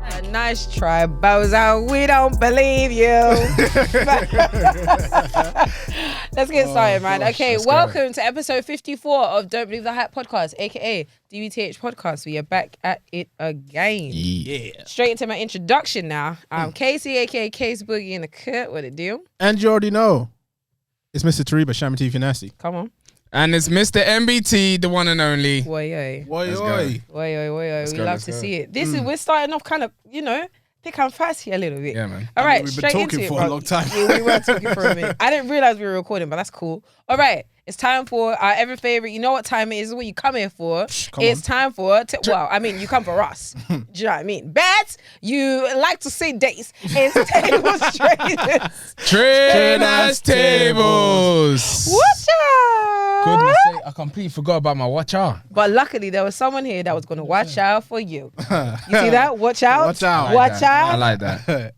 A nice try, Bozo. We don't believe you. Let's get started, man. Okay, welcome to episode 54 of Don't Believe the Hype podcast, aka DBTHPodcast. We are back at it again. Yeah. Straight into my introduction now. I'm Kesi, aka Case Boogie in the cut. What it do? And you already know, it's Mr. Tariba, Shamity if you're nasty. Come on. And it's Mr. MBT, the one and only. Woy, Woy. We love to see it. This is, we're starting off kind of, thick and fast here a little bit. Yeah, man. All right, we've been straight talking into for it, a long time. Yeah, we were talking for a minute. I didn't realize we were recording, but that's cool. All right, it's time for our ever favorite. You know what time it is? What you come here for? Time for. You come for us. Do you know what I mean? Bats, you like to see dates. It's tables traders. Traders tables. Watch out! Goodness sake, I completely forgot about my watch out. But luckily, there was someone here that was going to watch out for you. You see that? Watch out. Watch out. Watch out. I like that.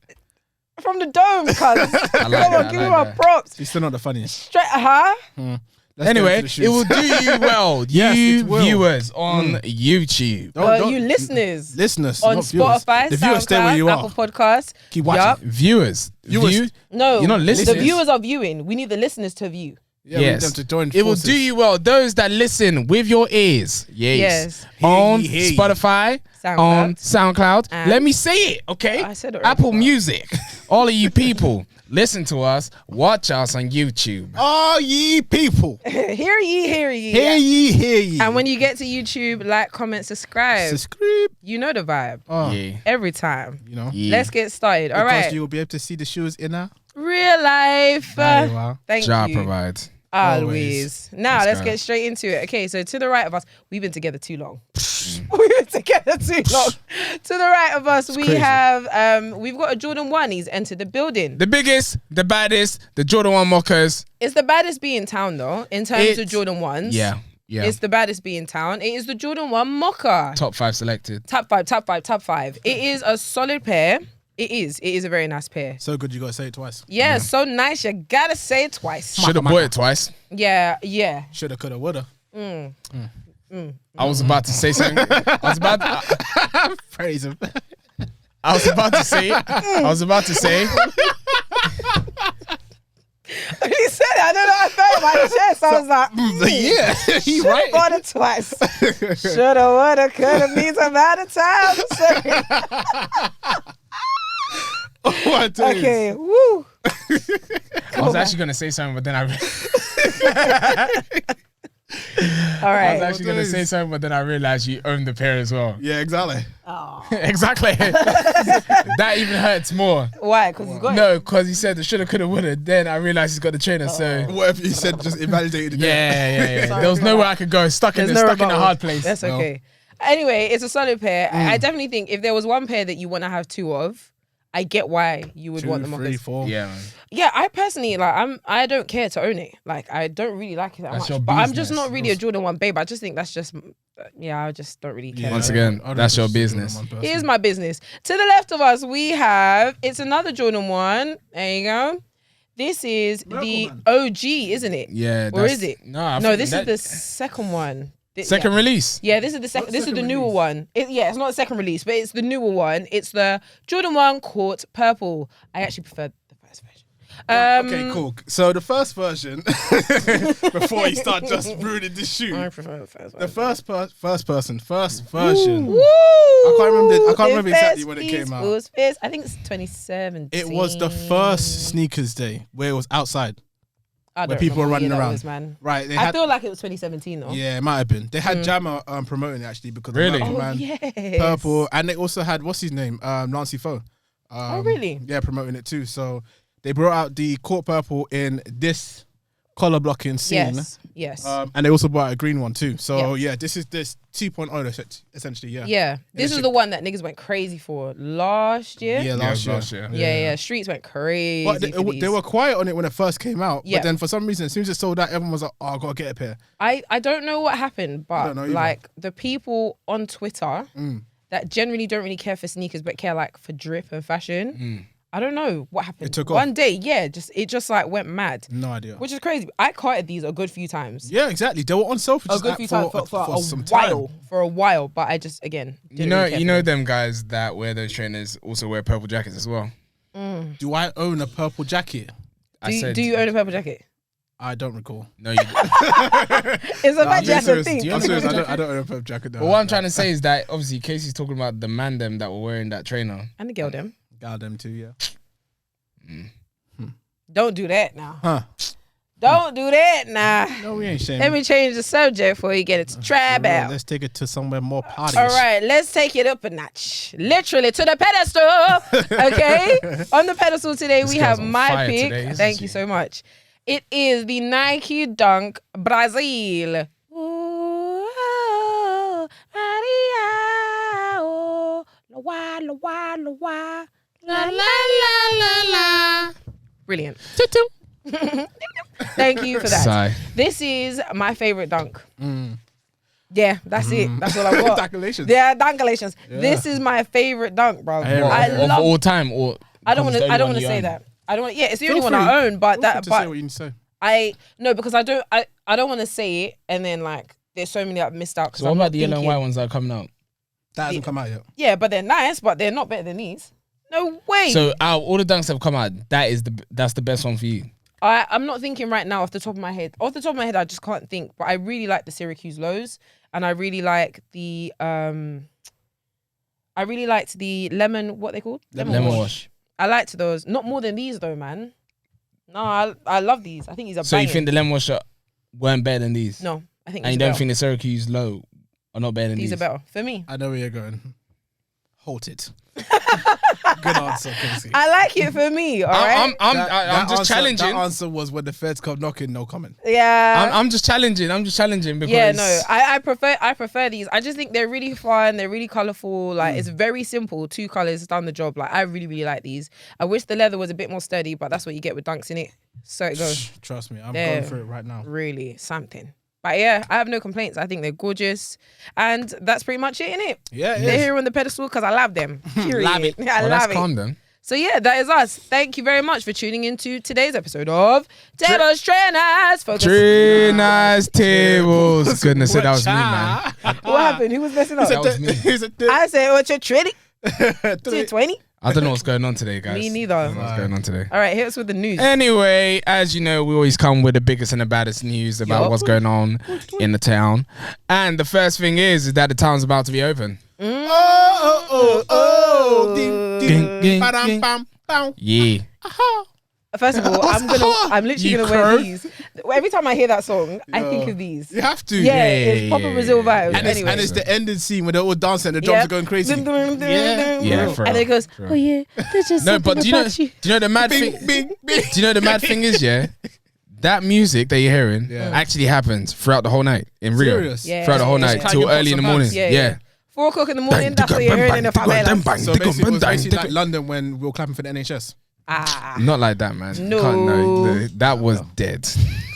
From the dome, cuz. Come on, give me my props. She's still not the funniest. Straight, Anyway, it will do you well, Yes, you it will. viewers on YouTube. You listeners. Listeners, On not viewers. Spotify, The viewers stay where SoundCloud, you Apple are. Podcasts. Keep watching. Yup. Viewers. Viewers. No, You're not listening. The viewers are viewing. We need the listeners to view. Yeah, we need Yes. them to join It will forces. do you well. Those that listen with your ears. Yes. On Hear ye. Spotify, SoundCloud. on SoundCloud. And- Let me say it, okay? I said it already. Apple Music. All of you people, listen to us. Watch us on YouTube. All ye people. Hear ye, hear ye. Hear ye, hear ye. And when you get to YouTube, like, comment, subscribe. Subscribe. You know the vibe. Oh, Yeah. Every time. you know. Yeah. Let's get started. All Because right. you will be able to see the shoes in her. Real life. There you are. Thank Ja you. provides. Always. Now let's go. get straight into it. Okay, so to the right of us, we've been together too long. We've been together too long. To the right of us, we crazy. have we've got a Jordan 1. He's entered the building. The biggest, the baddest, the Jordan 1 mockers. It's the baddest bee in town though, in terms of Jordan 1s. Yeah. It's the baddest bee in town. It is the Jordan 1 mocker. Top 5 selected. Top five. It is a solid pair. It is a very nice pair. So good you got to say it twice. Yeah, so nice. You gotta say it twice. Should have bought it twice. Yeah. Shoulda, coulda, woulda. I was about to say something. Praise him. I was about to say it. I was about to say. He said it. I don't know. I felt it in my chest. I was like, Yeah, he shoulda right. bought it twice. Shoulda, woulda, coulda means I'm out of time. Oh my days. Okay, woo. I was actually going to say something, but then I All was right. actually going to say something, but then I realized you own the pair as well. Yeah, exactly. Exactly. That even hurts more. Why? Because you got it. No, because he said the shoulda, coulda, woulda. Then I realized he's got the trainer. So What if you said just invalidated it? yeah. Sorry, There was nowhere I could go. Stuck in There's the no stuck in a rebuttal. hard place. That's okay. Anyway, it's a solid pair. I definitely think if there was one pair that you want to have two of, I get why you would 2, want them 3, 4. Yeah, man. Yeah, I personally I don't care to own it. Like I don't really like it that That's much. your But I'm just business. not really a Jordan 1 babe. I just think that's just I just don't really care. Once again, that's your business. Here's my business. To the left of us, we have it's another Jordan 1. There you go. This is the OG, isn't it? Yeah. Or is it? No, This is the second one. second release. Yeah, this is the second. This is the newer one. It's not the second release, but it's the newer one. It's the Jordan 1 Court Purple. I actually prefer the first version. Okay, cool. So the first version, before you start just ruining this shoe, I prefer the first one. the first version. Woo! I can't remember exactly when it came out. I think it's 2017. It was the first sneakers day where it was outside. I where don't people were remember what running year that around. was, man. Right, they I had. feel like it was 2017 though. Yeah, it might have been. They had Jammer promoting it actually because Really? of Oh Man, yes. Purple, and they also had what's his name, Nancy Foe. Really? Yeah, promoting it too. So they brought out the Court Purple in this color blocking scene. Yes. And they also bought a green one too. So yeah, this is this 2.0 essentially. Yeah. Yeah. This is the one that niggas went crazy for last year. Yeah, last year. Yeah. Streets went crazy. But they were quiet on it when it first came out. Yeah. But then for some reason, as soon as it sold out, everyone was like, "Oh, I gotta get a pair." I don't know what happened, but don't know either. like the people on Twitter that generally don't really care for sneakers but care like for drip and fashion. I don't know what happened. It took off. One day, yeah, it just like went mad. No idea. Which is crazy. I carted these a good few times. Yeah, exactly. They were on Selfridges A good few times for some a time. while. For a while, but I just again. You know them guys that wear those trainers also wear purple jackets as well. Do I own a purple jacket? Do you own a purple jacket? I don't recall. No, you don't. It's a bad jacket thing. I'm serious. I don't own a purple jacket. But what I'm trying to say is that obviously Kesi's talking about the man them that were wearing that trainer. And the girl them. Got them too, yeah. Don't do that now. Huh. Don't do that now. No, we ain't shaming. Let me change the subject before you get it to trap out. Let's take it to somewhere more party. All right, let's take it up a notch. Literally to the pedestal. Okay? On the pedestal today, we have my pick. Thank you so much. It is the Nike Dunk Brazil. Ooh, Maria, oh, la la la la la la. Brilliant. Thank you for that. Sigh. This is my favorite dunk. Yeah, that's it. That's all I've got. Dankalations. Yeah, dankalations. Yeah. This is my favorite dunk, bro. I love of all time. Or I don't want to say that. I don't. Yeah, it's the only one I own. But that. But say what you need to say. Because I don't want to say it, and then like there's so many that I've missed out. So what about the yellow and white ones that are coming out? That hasn't come out yet. Yeah, but they're nice, but they're not better than these. No way. So out of all the dunks that have come out, that's the best one for you. I'm not thinking right now off the top of my head. Off the top of my head, I just can't think. But I really like the Syracuse lows, and I really like the lemon. What they called? Lemon wash. I liked those. Not more than these though, man. No, I love these. I think these are. So banging. you think the lemon wash weren't better than these? No, I think. And you don't think the Syracuse low are not better than these? These are better for me. I know where you're going. Halt it. Good answer, Kesi. I like it for me. All right. I'm just challenging. That answer was when the feds come knocking. No comment. Yeah. I'm just challenging. because yeah, no, I prefer these. I just think they're really fun. They're really colorful. Like it's very simple. 2 colors done the job. Like I really really like these. I wish the leather was a bit more sturdy, but that's what you get with dunks in it. So it goes. Trust me, I'm going through it right now. Really something. But yeah, I have no complaints. I think they're gorgeous. And that's pretty much it, innit? Yeah, they're here on the pedestal because I love them. Period. Love it. I love it. Calm then. So yeah, that is us. Thank you very much for tuning into today's episode of Tables, Trainers, Focus. Trainers, tables. Goodness, that was me, man. What happened? Who was messing up? That was me. I said, what's your 20? 20? I don't know what's going on today, guys. Me neither. I don't know what's going on today. All right, hit us with the news. Anyway, as you know, we always come with the biggest and the baddest news about what's going on in the town. And the first thing is that the town's about to be open. Ding, ding, ding, bam, bam. Yeah. First of all, I'm literally gonna wear these. Every time I hear that song, I think of these. You have to. Yeah, it's proper Brazil vibes. And it's the ending scene when they're all dancing and the drums are going crazy. Yeah, for and it goes, oh yeah, there's just no, but do you know the mad Bing, thing? bing, bing. Do you know the mad thing is, yeah? That music that you're hearing actually happens throughout the whole night in Rio. Serious? Yeah. Throughout the whole night till early in the morning. Yeah. 4 o'clock in the morning, that's what you're hearing in the favela. So basically, it was basically like London when we were clapping for the NHS. Not like that, man. No. That was dead.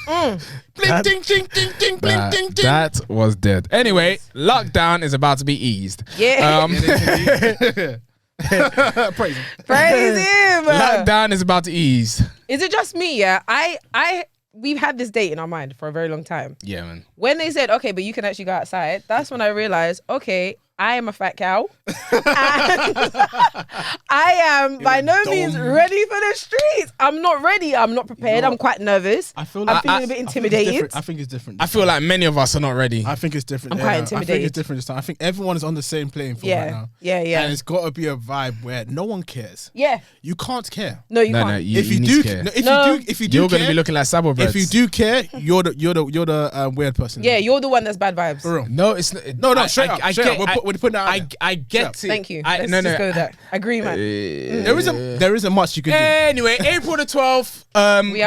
Bling, ding, ding, ding, ding, bling, ding, ding. That was dead. Anyway, lockdown is about to be eased. Yeah. Praise him. Praise him. Lockdown is about to ease. Is it just me? Yeah. We've had this date in our mind for a very long time. Yeah, man. When they said, okay, but you can actually go outside, that's when I realized, okay, I am a fat cow. I am by no means ready for the streets. I'm not ready. I'm not prepared. I'm quite nervous. I'm feeling a bit intimidated. I think it's different. I feel like many of us are not ready. I think it's different. I'm quite intimidated. I think it's different this time. I think everyone is on the same playing field right now. Yeah. And it's got to be a vibe where no one cares. Yeah. You can't care. No, you can't. No, if you do, you're going to be looking like Sabo breads. If you do care, you're the weird person. Yeah, you're the one that's bad vibes. For real. No, it's no. Straight up. We're putting that out there. I get it. Thank you. Let's just go with that. Agree, man. There isn't much you can do. Anyway, April the 12th,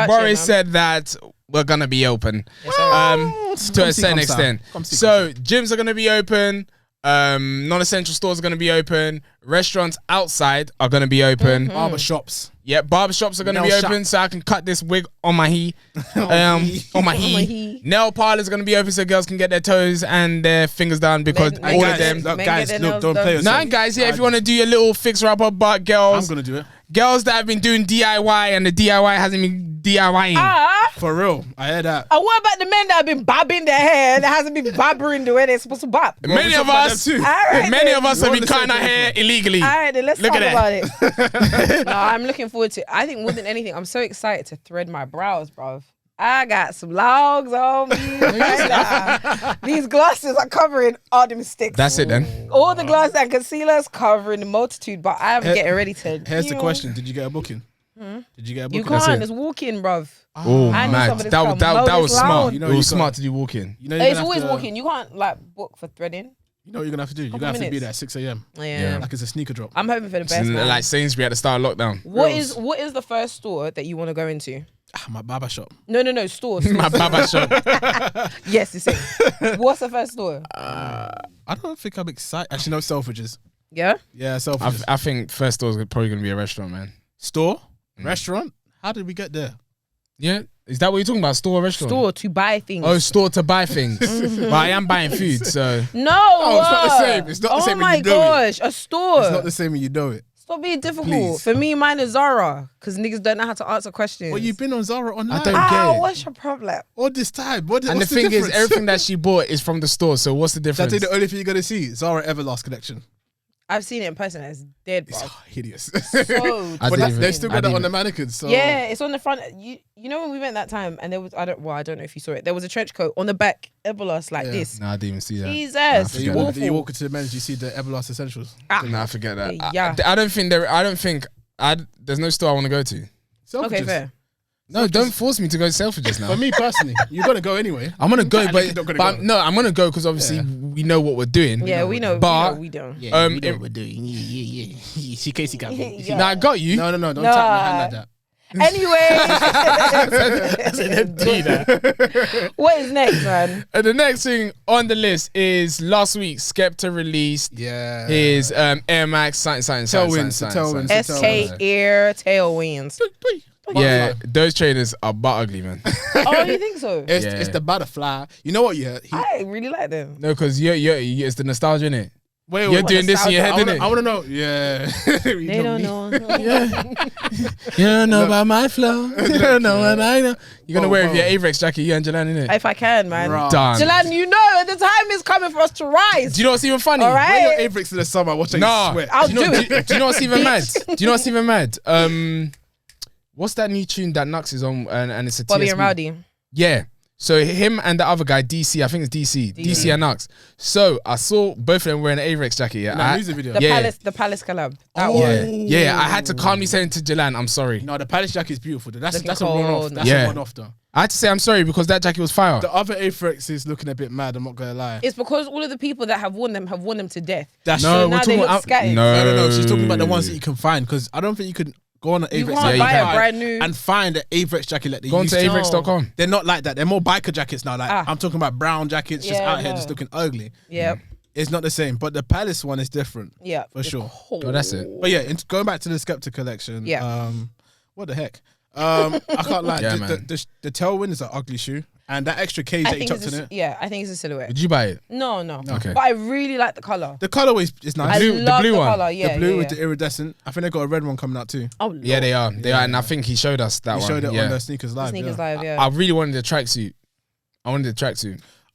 Boris said that we're gonna be open. Yes, to a certain extent. So gyms are gonna be open. Non-essential stores are gonna be open. Restaurants outside are gonna be open. Barbershops. Yeah, barbershops are gonna be open, so I can cut this wig on my he. On my he. Nail parlors are gonna be open, so girls can get their toes and their fingers done because all of them. Guys, look, don't play yourself. Nah, guys, if you want to do your little fixer upper butt, girls, I'm gonna do it. Girls that have been doing DIY and the DIY hasn't been DIYing. For real, I heard that. And what about the men that have been bobbing their hair that hasn't been bobbering the way they're supposed to bob? Many of us have been cutting our hair illegally. All right, then let's Look talk at about it. No, I'm looking forward to it. I think more than anything, I'm so excited to thread my brows, bruv. I got some logs on me right now. These glosses are covering all them sticks. That's it then. All the gloss and concealers covering the multitude, but I'm getting ready to. Here's the question: did you get a booking? Did you get a booking? You can't. It's walk-in, bruv. Oh, man. That was smart. You know, it was smart to do walk-in. You know, It's always walk-in. You can't like book for threading. You know what you're gonna have to do? You're gonna have to be there at 6 a.m. Yeah. Like it's a sneaker drop. I'm hoping for the best. Man. Like Sainsbury at the start of lockdown. What is the first store that you want to go into? My barber shop. No, store. My barber shop. Yes, it's it. What's the first store? I don't think I'm excited. Actually, no, Selfridges. Yeah? Yeah, Selfridges. I think first store is probably going to be a restaurant, man. Store? Restaurant? How did we get there? Yeah. Is that what you're talking about? Store or restaurant? Store to buy things. Oh, store to buy things. But I am buying food, so. No. Oh, it's not the same. It's not the same when you know it. Oh my gosh, a store. It's not the same when you know it. Stop being difficult. Please. For me, mine is Zara. Because niggas don't know how to answer questions. Well, you've been on Zara online. I don't get it. What's your problem? All this time. And the thing is, everything that she bought is from the store, so what's the difference? That's the only thing you're going to see. Zara Everlast collection. I've seen it in person. It's dead, bro. It's hideous. So But they still got that on the mannequins. So. yeah, it's on the front. You know when we went that time and there was I don't know if you saw it. There was a trench coat on the back, Everlast like this. No, I didn't even see that. Jesus, So you walk into the men's, you see the Everlast essentials. Nah, forget that. Yeah. I don't think there's no store I want to go to. Selfridges. Okay, fair. No, don't force me to go to Selfridges now. For me personally, you're gonna go anyway. I'm gonna go, but go. no, I'm gonna go because obviously we know what we're doing. Yeah, we know. But we don't. Yeah, we know what we're doing. Yeah. See, Kesi got me. Yeah. Nah, I got you. No, don't tap my hand like that. Anyway, That's an empty. what is next, man? And the next thing on the list is last week Skepta released his Air Max something. Tailwinds. SK Air Tailwinds. Yeah, those trainers are butt ugly, man. Oh, you think so? It's the butterfly. You know what? I really like them. No, because it's the nostalgia in it. Wait, you're doing this in your head, innit? I want to know. Yeah. They don't know. You don't know about my flow. You don't know what I know. You're going to wear your Averex jacket, you and Jalan, innit? If I can, man. Done. Jalan, you know the time is coming for us to rise. Do you know what's even funny? All right. Wear your Averex in the summer. Watch you sweat. I'll do it. Do you know what's even mad? Do you know what's even mad? What's that new tune that Nux is on and it's a Bobby TSB? and Rowdy. Yeah. So him and the other guy, DC, I think it's DC and Nux. So I saw both of them wearing an Averex jacket. Yeah, music video. The Palace collab. Yeah. I had to calmly say to Jalan, I'm sorry. No, the Palace jacket is beautiful. That's a cold. one-off. That's a one-off though. I had to say I'm sorry because that jacket was fire. The other Averex is looking a bit mad. I'm not gonna lie. It's because all of the people that have worn them to death. That's no, true. Now they look scattered. No. She's talking about the ones that you can find because I don't think you could go on an Averex can't buy a brand new and find an Averex jacket like they Go on used to to. Averex.com. They're not like that. They're more biker jackets now. Like I'm talking about brown jackets just out here just looking ugly. Yeah. It's not the same, but the Palace one is different. Yeah. For sure. Oh, that's it. But yeah, going back to the Skepta collection. Yeah. What the heck? I can't lie. Yeah, the Tailwind is an ugly shoe. And that extra cage that you chucked in it. Yeah, I think it's a silhouette. Did you buy it? No. Okay. But I really like the colour. The colorway is nice. I love the colour, yeah. The blue with the iridescent. I think they got a red one coming out too. Oh, Lord. Yeah, they are. They are, and I think he showed us that one. He showed it on the Sneakers Live. Yeah. I really wanted the tracksuit.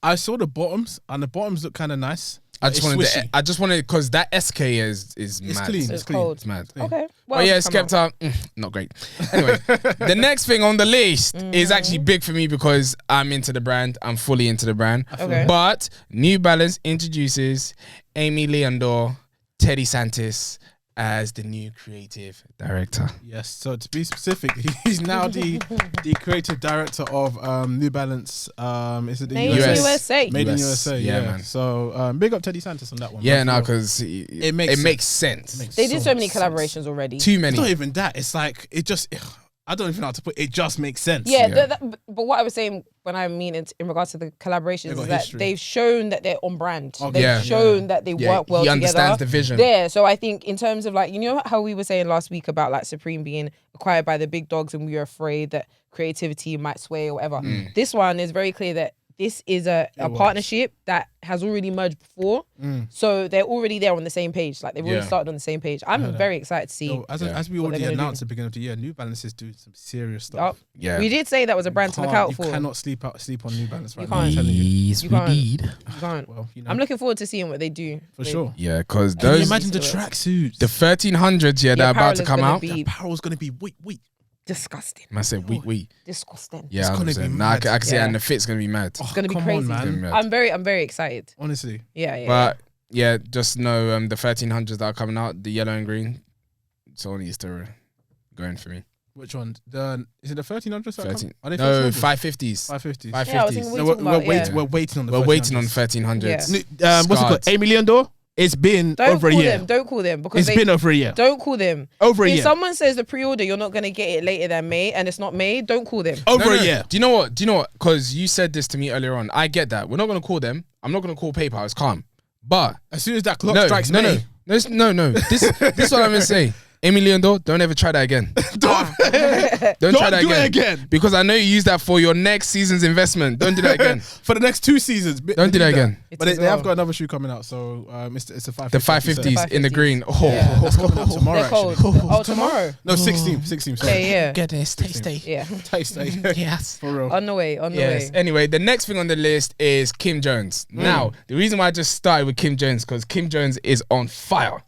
I saw the bottoms, and the bottoms look kind of nice. I just wanted because that SK is it's mad. clean. It's cold. It's mad. Okay. But yeah, Skepta, not great. Anyway, the next thing on the list is actually big for me because I'm into the brand. I'm fully into the brand. Okay. But New Balance introduces Amy Leandor, Teddy Santis as the new creative director. Yes. So to be specific, he's now the creative director of New Balance. Is it the Made in USA? Made in USA. Yeah, Yeah, man. So big up Teddy Santis on that one. Yeah, no, because it makes sense. They did so many collaborations already. Too many. It's not even that. It's like it just. I don't even know how to put it. It just makes sense. Yeah, but what I was saying when I mean in regards to the collaborations is that they've shown that they're on brand. Okay. They've shown that they work well together. He understands the vision. Yeah, so I think in terms of like, you know how we were saying last week about like Supreme being acquired by the big dogs and we were afraid that creativity might sway or whatever. This one is very clear that this is a partnership that has already merged before. So they're already there on the same page. Like they've already started on the same page. I'm very excited to see. As we already announced at the beginning of the year, New Balance is doing some serious stuff. Yeah. We did say that was a brand to look out for. You cannot sleep on New Balance right now. Can't. I'm telling you. Yes, You we can't. did. You can't. Well, I'm looking forward to seeing what they do. For sure. Yeah, because Can you those imagine the tracksuits? the 1300s, that are about to come out. The apparel's gonna be weak. Disgusting. I said we. Disgusting. Yeah, It's gonna be nah, I mad. can see it, and the fit's gonna be mad. It's gonna be Come crazy. on, man. Mad. I'm very excited. Honestly. Yeah. But yeah, just know the 1300s that are coming out, the yellow and green, it's only Easter going for me. Which one? Is it the 1300s? 13. Are they No, 550s. 550s. 550s. Yeah, I was thinking No, we're waiting on the. We're waiting on 1300s. 1300s. What's it called? $8 million though? It's been over a year. Don't call them because It's been over a year. Don't call them. Over a year. If someone says the pre-order, you're not gonna get it later than May, and it's not May, don't call them. Over a year. Do you know what? Because you said this to me earlier on. I get that. We're not gonna call them. I'm not gonna call PayPal. It's calm. But As soon as that clock strikes no. May. This is what I'm gonna say. $1 million, don't ever try that again. Don't try that do it again. Because I know you use that for your next season's investment. Don't do that again. For the next 2 seasons. Don't do that again. But they have got another shoe coming out, so it's a 550. The 550s in the green. Oh, Yeah. That's coming out tomorrow. They're cold. Actually. Oh, tomorrow. No, 16. Sorry. Yeah. get this tasty. Yeah. Taste. Yes. For real. On the way. Yes. Anyway, the next thing on the list is Kim Jones. Now, the reason why I just started with Kim Jones because Kim Jones is on fire.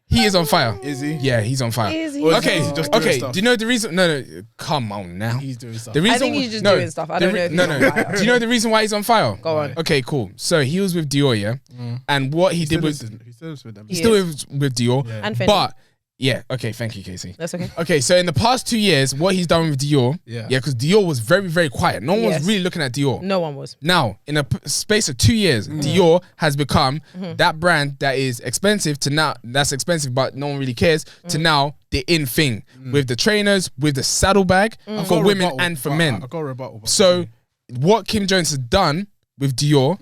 He is on fire. Is he? Yeah, he's on fire. Is he? Or is Okay, he just doing okay. stuff? Do you know the reason? No. Come on now. He's doing stuff. The reason I think he's just doing stuff. I don't know if he's on fire. Do you know the reason why he's on fire? Go on. Okay, cool. So he was with Dior, yeah? And what he did was... He still is with them. He's He still is. with Dior. Yeah. And Fendi. But, yeah. Okay, thank you, Kesi. That's okay. Okay, so in the past 2 years, what he's done with Dior... Yeah. Yeah, because Dior was very, very quiet. No one Yes. was really looking at Dior. No one was. Now, in a space of 2 years, Dior has become that brand that is expensive to now, that's expensive, but no one really cares, to now the in thing with the trainers, with the saddlebag for women and for men. I got a rebuttal. So, what Kim Jones has done with Dior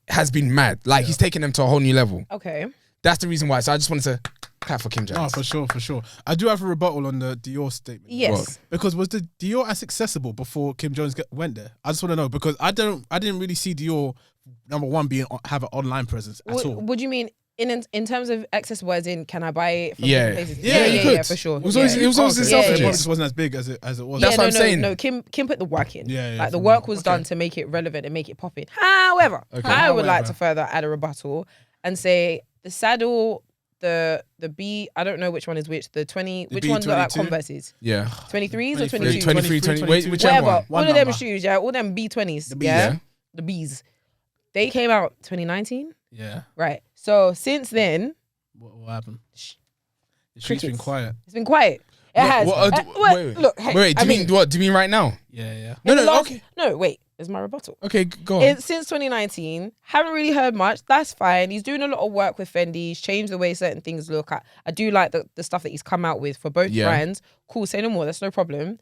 has been mad. Like, he's taken them to a whole new level. Okay. That's the reason why. So, I just wanted to clap for Kim Jones. Oh, for sure. I do have a rebuttal on the Dior statement. Yes. What? Because was the Dior as accessible before Kim Jones went there? I just want to know because I didn't really see Dior number one have an online presence at all. What do you mean in terms of accessible? As in, can I buy it from Yeah. different places? Yeah, you could. Yeah, for sure. It was always, it was always in Okay. Yeah, It Selfridges. yeah. just wasn't as big as it was. That's what I'm no, saying. No, Kim put the work in. Yeah, like the for work real. was Okay. done to make it relevant and make it pop in. However, I would like to further add a rebuttal and say the saddle, the B, I don't know which one is which. The 20, which ones are like B22? Converses? Yeah. 23s or 23. 22s? 23, 20, wait, whichever Whatever. one. One all of them number. shoes, yeah, all them B20s. The Bs, yeah? yeah. The Bs. They came out 2019. Yeah. Right. So since then, What happened? The street's Crickets. been quiet. it's been quiet. It has. wait. Look, hey, Wait, do you mean what? Do you mean right now? Yeah. No, in the no, last- okay. No, wait. Is my rebuttal. Okay, go on. Since 2019, haven't really heard much. That's fine. He's doing a lot of work with Fendi. He's changed the way certain things look. I do like the stuff that he's come out with for both Yeah. brands. Cool, say no more. That's no problem.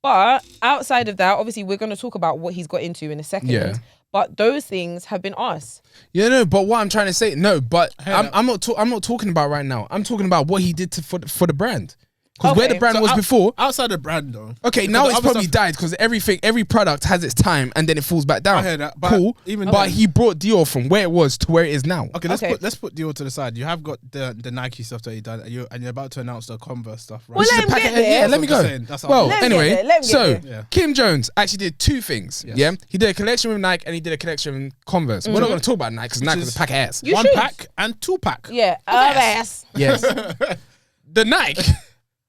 But outside of that, obviously, we're going to talk about what he's got into in a second. Yeah. But those things have been us. Yeah, no, but what I'm trying to say, no, but Hey, I'm not talking about right now. I'm talking about what he did for the brand. Because where Okay. the brand So was before. outside the brand though. Okay, because now the it's other probably stuff- died because every product has its time and then it falls back down. I hear that, but cool, even but then- he brought Dior from where it was to where it is now. Okay, Okay. let's put Dior to the side. You have got the Nike stuff that you done, and you're about to announce the Converse stuff, right? Well, This is let a him packet- get there. Yeah, That's let me what I'm go. saying. That's Well, Let him get anyway, there, let him so get there. Yeah. Kim Jones actually did two things. Yes. Yeah, he did a collection with Nike and he did a collection with Converse. We're not going to talk about Nike because Nike was a pack of ass. You One should. pack and 2 pack. Yeah. Ass. Yes, the Nike.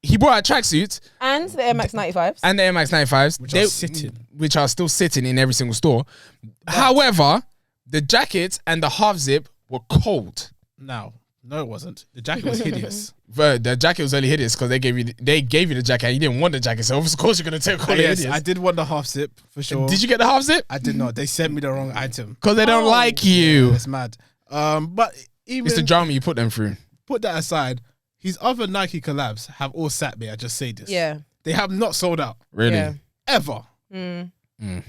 He brought out tracksuits And the Air Max 95s. and the Air Max 95s, which are still sitting in every single store. However, the jackets and the half zip were cold. No, it wasn't. The jacket was hideous. The jacket was only hideous because they gave you the jacket and you didn't want the jacket, so of course you're gonna take all Yes, hideous. I did want the half zip for sure. Did you get the half zip? I did not. They sent me the wrong item. Because they don't like you. It's mad. But even It's the drama you put them through. put that aside, his other Nike collabs have all sat me. I just say this. Yeah. They have not sold out Really? Yeah. ever.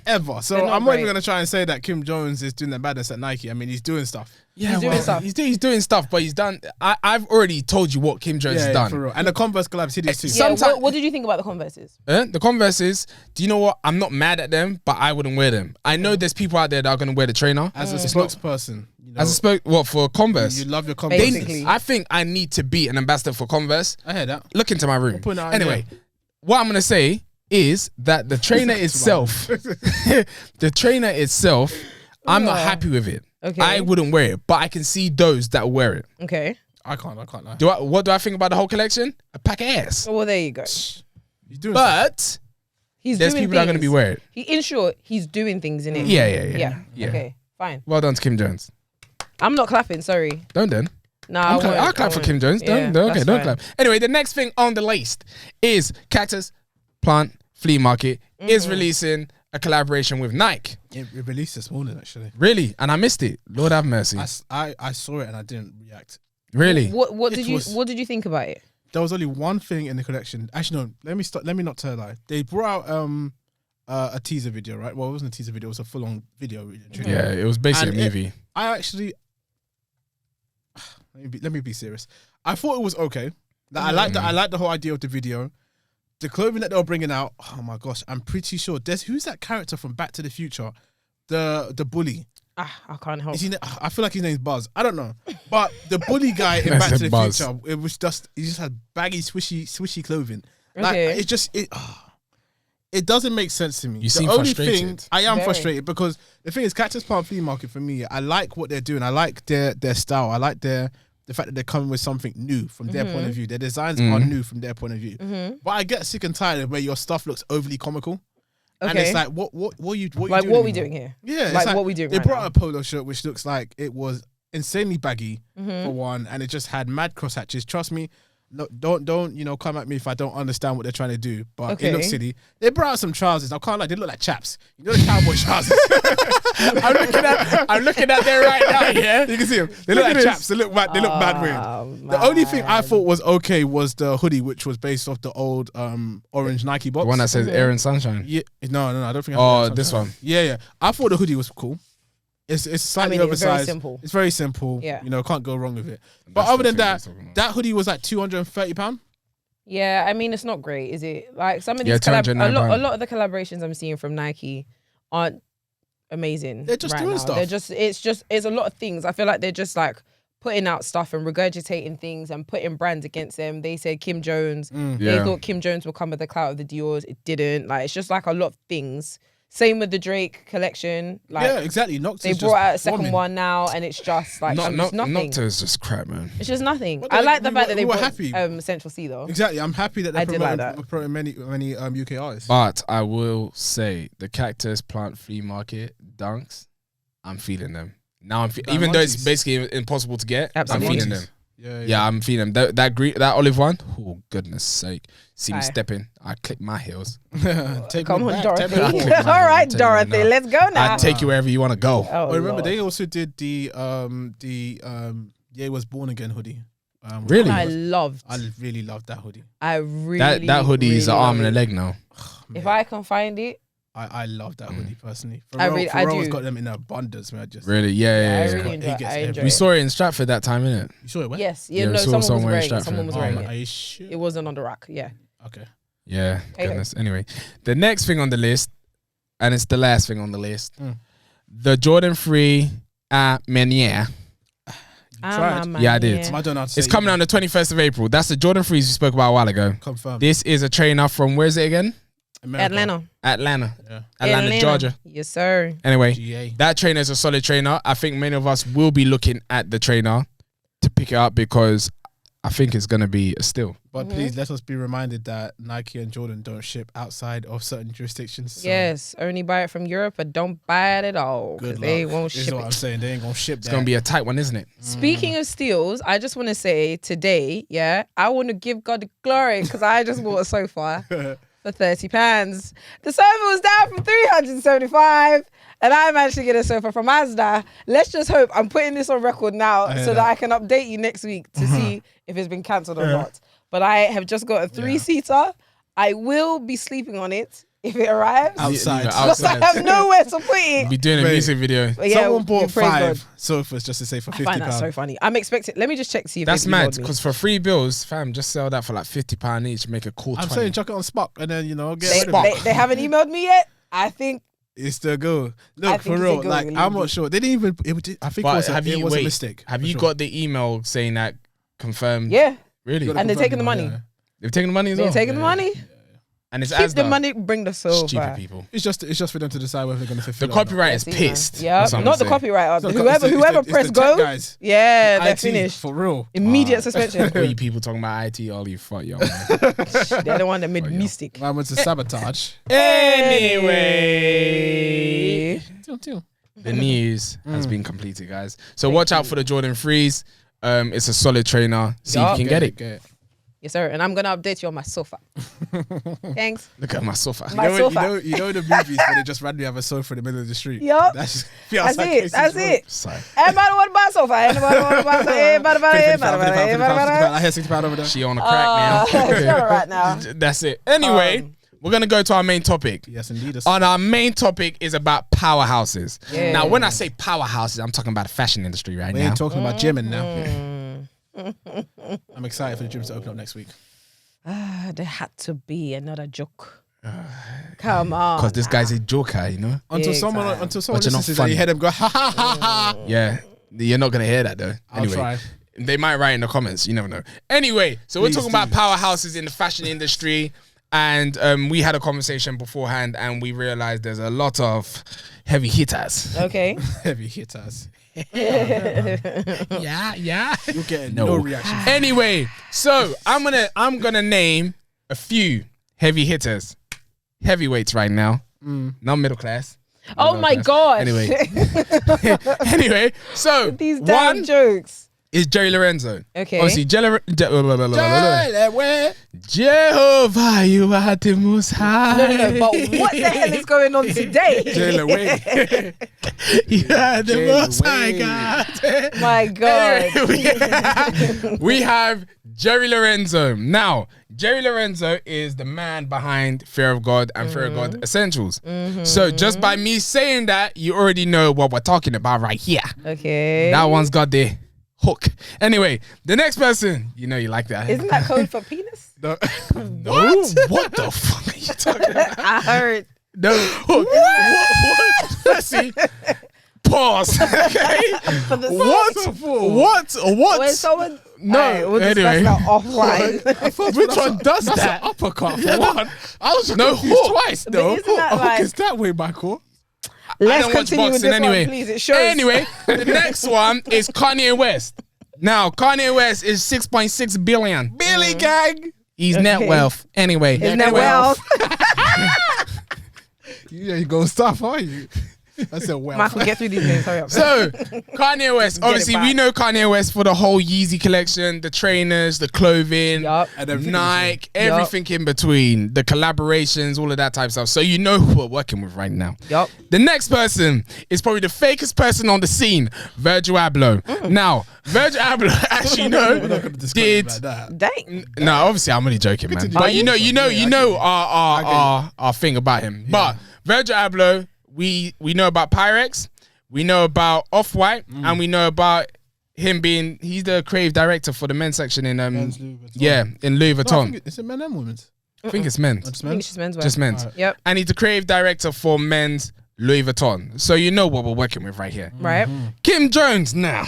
ever. So They're not I'm not even great. going to try and say that Kim Jones is doing the madness at Nike. I mean, he's doing stuff. Yeah, He's doing stuff. He's doing stuff, but he's done. I've already told you what Kim Jones has done. for real. And the Converse collabs, hideous too. Yeah, Sometimes- what did you think about the Converses? The Converses, do you know what? I'm not mad at them, but I wouldn't wear them. I know there's people out there that are going to wear the trainer. As a spokesperson, you know, As a for Converse. you love your Converse. Basically. I think I need to be an ambassador for Converse. I heard that. Look into my room. putting it out Anyway, what I'm going to say is that the trainer itself, I'm not happy with it. Okay. I wouldn't wear it, but I can see those that wear it. Okay. I can't lie. What do I think about the whole collection? A pack of ass. Well, there you go. He's doing stuff. But He's there's doing people that are going to be things. wearing it. In short, he's doing things in it. Yeah. Okay, fine. Well done to Kim Jones. I'm not clapping. Sorry. Don't then. Nah, I'll clap for Kim Jones. Don't that's fine. clap. Anyway, the next thing on the list is Cactus Plant Flea Market is releasing a collaboration with Nike. It released this morning, actually. Really? And I missed it. Lord have mercy. I saw it and I didn't react. Really? What It did you was- What did you think about it? There was only one thing in the collection. Actually, no. Let me not tell a lie. They brought out a teaser video, right? Well, it wasn't a teaser video. It was a full-on video. Yeah, it was basically And a movie. I actually. Let me be serious. I thought it was okay. Like, I like the whole idea of the video. The clothing that they were bringing out. Oh my gosh! I'm pretty sure. Who's that character from Back to the Future? The bully. I can't help. Is he? I feel like his name's Buzz. I don't know, but the bully guy in Back to the Buzz. Future, it was just he just had baggy, swishy clothing. Like Okay. it doesn't make sense to me. You seem the only frustrated. thing I am Very. frustrated because the thing is, Cactus Palm Flea Market for me, I like what they're doing. I like their style. I like the fact that they're coming with something new from their point of view. Their designs are new from their point of view. But I get sick and tired of where your stuff looks overly comical. And Okay. it's like, what you doing? Like, what we anymore? doing here? Yeah, it's Like, what we doing They right brought now? out a polo shirt which looks like it was insanely baggy for one, and it just had mad cross hatches. Trust me, no, don't come at me if I don't understand what they're trying to do. But it looks Okay. silly. They brought out some trousers. I can't lie, they look like chaps. You know the cowboy trousers. I'm looking at there right now, yeah? You can see them. They look like chaps. They look bad. They look bad weird. The only thing I thought was okay was the hoodie, which was based off the old orange Nike box. The one that says Air and Sunshine. Yeah, no, I don't think. Oh, this one. Yeah. I thought the hoodie was cool. It's slightly it's very oversized. simple. It's very simple. Yeah. Can't go wrong with it. But That's other the than thing I that, was talking about. that hoodie was like £230. Yeah, I mean, it's not great, is it? Like, some of Yeah, these £209. a lot of the collaborations I'm seeing from Nike aren't amazing. They're just right doing now. stuff. It's a lot of things. I feel like they're just like putting out stuff and regurgitating things and putting brands against them. They said Kim Jones. They Yeah. thought Kim Jones would come with the clout of the Dior's. It didn't. Like, it's just like a lot of things. Same with the Drake collection. Like, Yeah, exactly. Nocta's they just brought out a second bombing. one now, and it's just like it's nothing. Nocta is just crap, man. It's just nothing. But I like the we fact were- that they we were brought happy. Central C though. Exactly. I'm happy that I they're did like that. promoting many UK artists. But I will say the Cactus Plant Flea Market dunks, I'm feeling them. Now even though it's Diamantes. basically impossible to get, Absolutely. I'm feeling them. Yeah. Yeah, I'm feeling them. That green, that olive one. Oh goodness sake! See me Aye. stepping, I click my heels. Take Come me on, back, take me Dorothy. forward. All right, Tell you Dorothy, now. let's go now. I take you wherever you want to go. Oh, remember Lord. they also did the Ye Was Born Again hoodie. Really? I loved. I really loved that hoodie. I really That hoodie is an really arm and a love leg now. it. If I can find it, I love that hoodie personally. I Pharrell's do. got them in abundance, man. Really? Yeah. I yeah. really He enjoy it. gets I every- enjoy We it. saw it in Stratford that time, innit? You saw it? Where? Yes, Yeah, we no, saw someone was somewhere in wearing it. Stratford. Someone was Oh, wearing man, it. are you sure? It wasn't on the rack. Yeah. Okay. Yeah. Okay. Goodness. Anyway, the next thing on the list, and it's the last thing on the list, Mm. the Jordan 3 Meniere. tried? Yeah, I did. I don't know how to say It's coming on the 21st of April. That's the Jordan 3s we spoke about a while ago. Confirmed. This is a trainer from, where is it again? America. Atlanta. Yeah. Atlanta, Georgia. Yes, sir. Anyway, GA. that trainer is a solid trainer. I think many of us will be looking at the trainer to pick it up because I think it's going to be a steal. But please let us be reminded that Nike and Jordan don't ship outside of certain jurisdictions. So Yes, only buy it from Europe, but don't buy it at all. 'Cause Good luck. they won't Is ship what I'm it. saying. They ain't gonna ship It's going to be a tight one, isn't it? Speaking of steals, I just want to say today, I want to give God the glory because I just bought a sofa for £30. The sofa was down from 375 and I managed to get a sofa from Mazda. Let's just hope I'm putting this on record now hear so that that. I can update you next week to see if it's been cancelled or not. But I have just got a 3-seater. I will be sleeping on it if it arrives. Outside. Because I have nowhere to put it. Be doing a music video. But yeah, Someone bought we pray 5 God. sofas just to say for £50. I find that so funny. I'm expecting. Let me just check to see if That's they've mad emailed me. because for 3 bills, fam, just sell that for like £50 each. Make a cool. I'm 20. saying chuck it on Spock and then get rid of it. They haven't emailed me yet. I think. It's the go. I Look, think for it's a real, go, like Lindy. I'm not sure. They didn't even. I think But it was a mistake. Have for you sure. got the email saying that confirmed? Yeah, Really? Gotta and they're confirm taking the money. yeah. They've taken the money as They're well. taking the money. And it's Keep Asda. the money. Bring the sofa. Stupid people. It's just for them to decide whether they're going to The fulfill it or not. copyright is Yes, pissed. Yeah, That's what I'm not the saying. copyright. It's not- Whoever it's the press tech go. guys. Yeah, they're IT, finished. for real. Immediate suspension. All you people talking about IT, all you fuck y'all. Man. They're the one that made Oh, yeah. mystic. I went to sabotage. Anyway, Tilt. the news has been completed, guys. So watch out for the Jordan 3s. It's a solid trainer. See if Yup. you can get it. Yes, sir. And I'm gonna update you on my sofa. Thanks. Look at my sofa. My sofa. You know the movies where they just randomly have a sofa in the middle of the street. Yup. That's just That's it. That's it. Sorry. Everybody want to buy a sofa. Everybody want to buy a sofa. I hear £60 over there. She on a crack now. Right now. That's it. Anyway, we're gonna go to our main topic. Yes, indeed. And our main topic is about powerhouses. Yeah. Now, when I say powerhouses, I'm talking about the fashion industry right We now. ain't talking about gymming now. I'm excited for the gyms to open up next week. There had to be another joke. Come on. Because this guy's a joker, you know? Until someone But listens you're not to that, funny. you hear them go, ha ha ha ha. Yeah. You're not gonna hear that though. I'll Anyway, try. they might write in the comments. You never know. Anyway, so we're Please talking do. about powerhouses in the fashion industry, and we had a conversation beforehand, and we realized there's a lot of heavy hitters. Okay. Heavy hitters. Yeah. You're getting No. no reaction. Anyway, so I'm gonna name a few heavy hitters, heavyweights right now, not middle class. Oh my God. Anyway, so These damn one jokes. is Jerry Lorenzo. Okay. Obviously, Jehovah, you are the most high. No. But what the hell is going on today? Jailer Wayne. You are the Jailer most high, Wayne. God. My God. Anyway, we have Jerry Lorenzo. Now, Jerry Lorenzo is the man behind Fear of God and Fear of God Essentials. So just by me saying that, you already know what we're talking about right here. Okay. That one's got the hook. Anyway, the next person, you know you like that. Isn't that code for penis? No. What the fuck are you talking about? I heard. No. What? Let's see. Pause. Okay. For the What? When someone. No, Alright, we'll discuss anyway. that offline. Which one does That's that? an uppercut for one. I was No confused hook. twice though. isn't that Hook like- is that way, Michael. Let's don't watch continue with boxing this anyway. one, please. It shows. Anyway, the next one is Kanye West. Now, Kanye West is 6.6 billion. Billy gang. He's net Okay. wealth. Anyway. Isn't that well? You ain't gonna stop, are you? I said, well. Michael, get through these names. Hurry up. So, Kanye West, Get it obviously, back. we know Kanye West for the whole Yeezy collection, the trainers, the clothing, Yup. And everything Nike, everything in between, the collaborations, all of that type of stuff. So, you know who we're working with right now. Yup. The next person is probably the fakest person on the scene, Virgil Abloh. Now, Virgil Abloh, as you know, We're not gonna discuss did. it like that. Dang. No, obviously, I'm only joking, man. Continue. But Are you you? know our thing about him. But Virgil Abloh, we know about Pyrex, we know about Off-White, and we know about him being, he's the creative director for the men's section in Men's Louis Vuitton. yeah, in Louis No, I Vuitton. think is it men and women's? I think it's men's. Just I think men? it's just men's wear. Just men's. Alright. Yep. And he's the creative director for men's Louis Vuitton. So you know what we're working with right here. Right. Kim Jones now.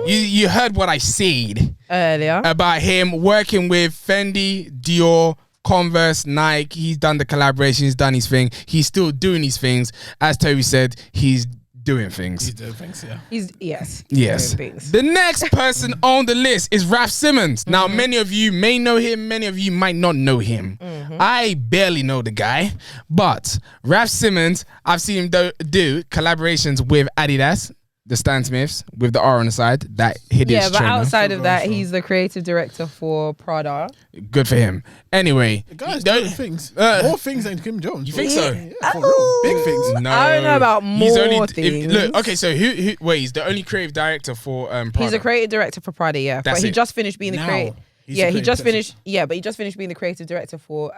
You heard what I said Earlier. about him working with Fendi, Dior, Converse, Nike. He's done the collaboration. He's done his thing. He's still doing his things. As Toby said, he's doing things. He's doing things, yeah. Yes. Yes. Doing things. The next person on the list is Raf Simons. Now, many of you may know him. Many of you might not know him. I barely know the guy. But Raf Simons, I've seen him do collaborations with Adidas, the Stan Smiths, with the R on the side. That hideous Yeah, but trainer. outside of that, Sure. he's the creative director for Prada. Good for him. Anyway. The guy's don't- doing things. uh, More things than Kim Jones. You think so? Yeah, for real. Big things. No, I don't know about He's more only, things. look, okay, so who? Wait, he's the only creative director for Prada. He's a creative director for Prada, yeah. That's but he it. just finished being the Now. creative. He just finished. Yeah, but he just finished being the creative director for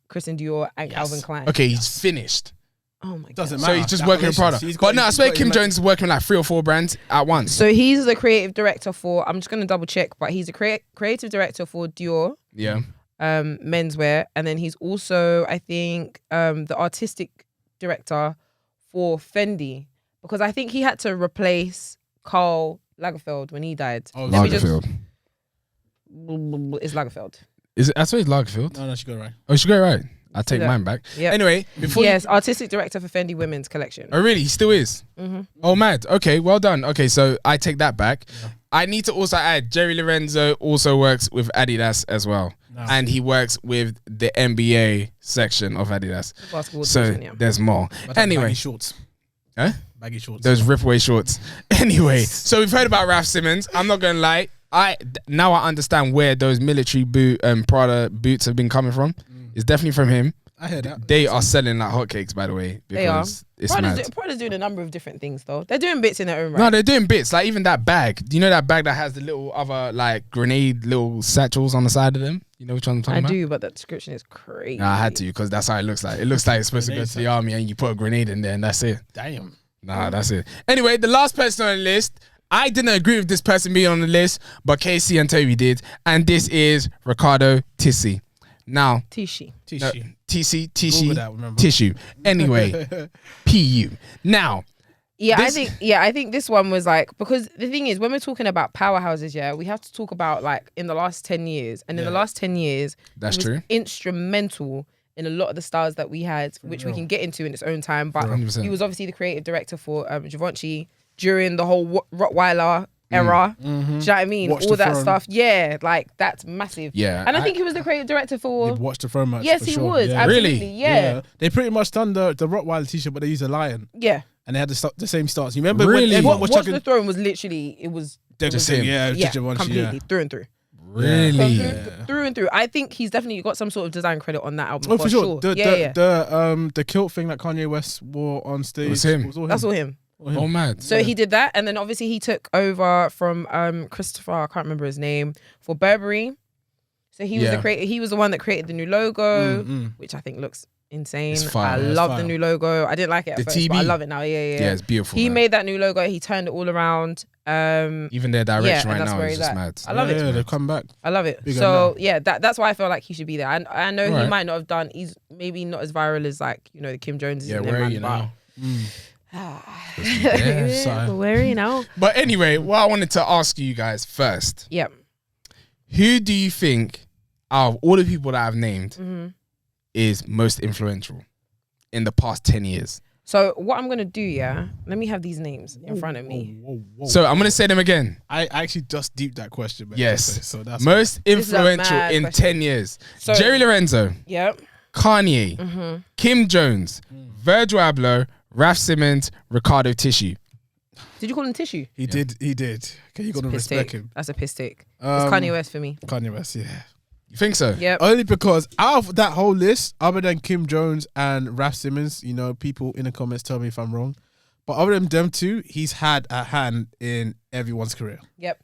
Christian Dior and Calvin Klein. Okay, he's finished. Oh my god. Doesn't So matter. he's just working with Prada. But no, I swear Kim Jones is working with like 3 or 4 brands at once. So he's the creative director for. I'm just gonna double check, but he's a creative director for Dior. Yeah. Menswear, and then he's also, I think, the artistic director for Fendi, because I think he had to replace Karl Lagerfeld when he died. Oh, Lagerfeld. It's Lagerfeld. Is it? I swear it's Lagerfeld. No, she got it right. Oh, she got it right. I take mine back. Yep. Anyway, before artistic director for Fendi Women's collection. Oh really? He still is. Oh mad. Okay, well done. Okay, so I take that back. Yeah. I need to also add Jerry Lorenzo also works with Adidas as well, and he works with the NBA section of Adidas. So there's more. Anyway, baggy shorts. Huh? Baggy shorts. Those rip-away shorts. Anyway, so we've heard about Raf Simons. I'm not gonna lie. Now I understand where those military Prada boots have been coming from. It's definitely from him. I heard that. They are selling like hotcakes, by the way. They are. It's mad. Prada's doing a number of different things, though. They're doing bits in their own right. No, they're doing bits. Like even that bag. Do you know that bag that has the little other like grenade little satchels on the side of them? You know which one I'm talking about? I do, but the description is crazy. Nah, I had to because that's how it looks like. It looks like it's supposed to go to the army and you put a grenade in there and that's it. Damn. Nah, that's it. Anyway, the last person on the list, I didn't agree with this person being on the list, but Kesi and Tobi did. And this is Ricardo Tisci. Now, Tisci. Tissue. Anyway, PU. Now, I think this one was like, because the thing is, when we're talking about powerhouses, we have to talk about like in the last 10 years. And in the last 10 years, that's he was true. Instrumental in a lot of the styles that we had, which we can get into in its own time. But 100%. He was obviously the creative director for Givenchy during the whole Rottweiler era. Do you know what I mean? All that stuff. Yeah, like that's massive. Yeah. And I think he was the creative director for Watch the Throne match. Yes, for he sure. was. Yeah. Absolutely. Really? Yeah. They pretty much done the Rottweiler t-shirt, but they used a lion. Yeah. And they had the same starts. You remember Really? when everyone was Watch chucking the Throne was literally, it was just him. Yeah, it was just Givenchy, completely through and through. Really? Through and through. I think he's definitely got some sort of design credit on that album. Oh, for sure. The The kilt thing that Kanye West wore on stage was him. That's all him. Oh mad. So he did that, and then obviously he took over from Christopher, I can't remember his name, for Burberry. So he was the creator. He was the one that created the new logo, which I think looks insane. It's fire. I love the new logo. I didn't like it at first, TB? but I love it now. Yeah, it's beautiful. He made that new logo. He turned it all around. Even their direction right now is just mad. I love it. Yeah, they've come back. I love it. So that's why I feel like he should be there. I know he might not have done. He's maybe not as viral as like the Kim Joneses. Yeah, where are you now? Where are you now? But anyway, what I wanted to ask you guys first. Yeah. Who do you think out of all the people that I've named is most influential in the past 10 years? So what I'm gonna do, let me have these names in front of me. Whoa. So I'm gonna say them again. I actually just deeped that question, man. Yes. So that's most influential in question. 10 years. So, Jerry Lorenzo. Yep. Kanye. Kim Jones. Virgil Abloh. Raf Simons. Ricardo Tisci. Did you call him Tissue? He did. Okay, you gotta respect him. That's a piss take. It's Kanye West for me. Kanye West, yeah. You think so? Yep. Only because out of that whole list, other than Kim Jones and Raf Simons, people in the comments tell me if I'm wrong, but other than them two, he's had a hand in everyone's career. Yep.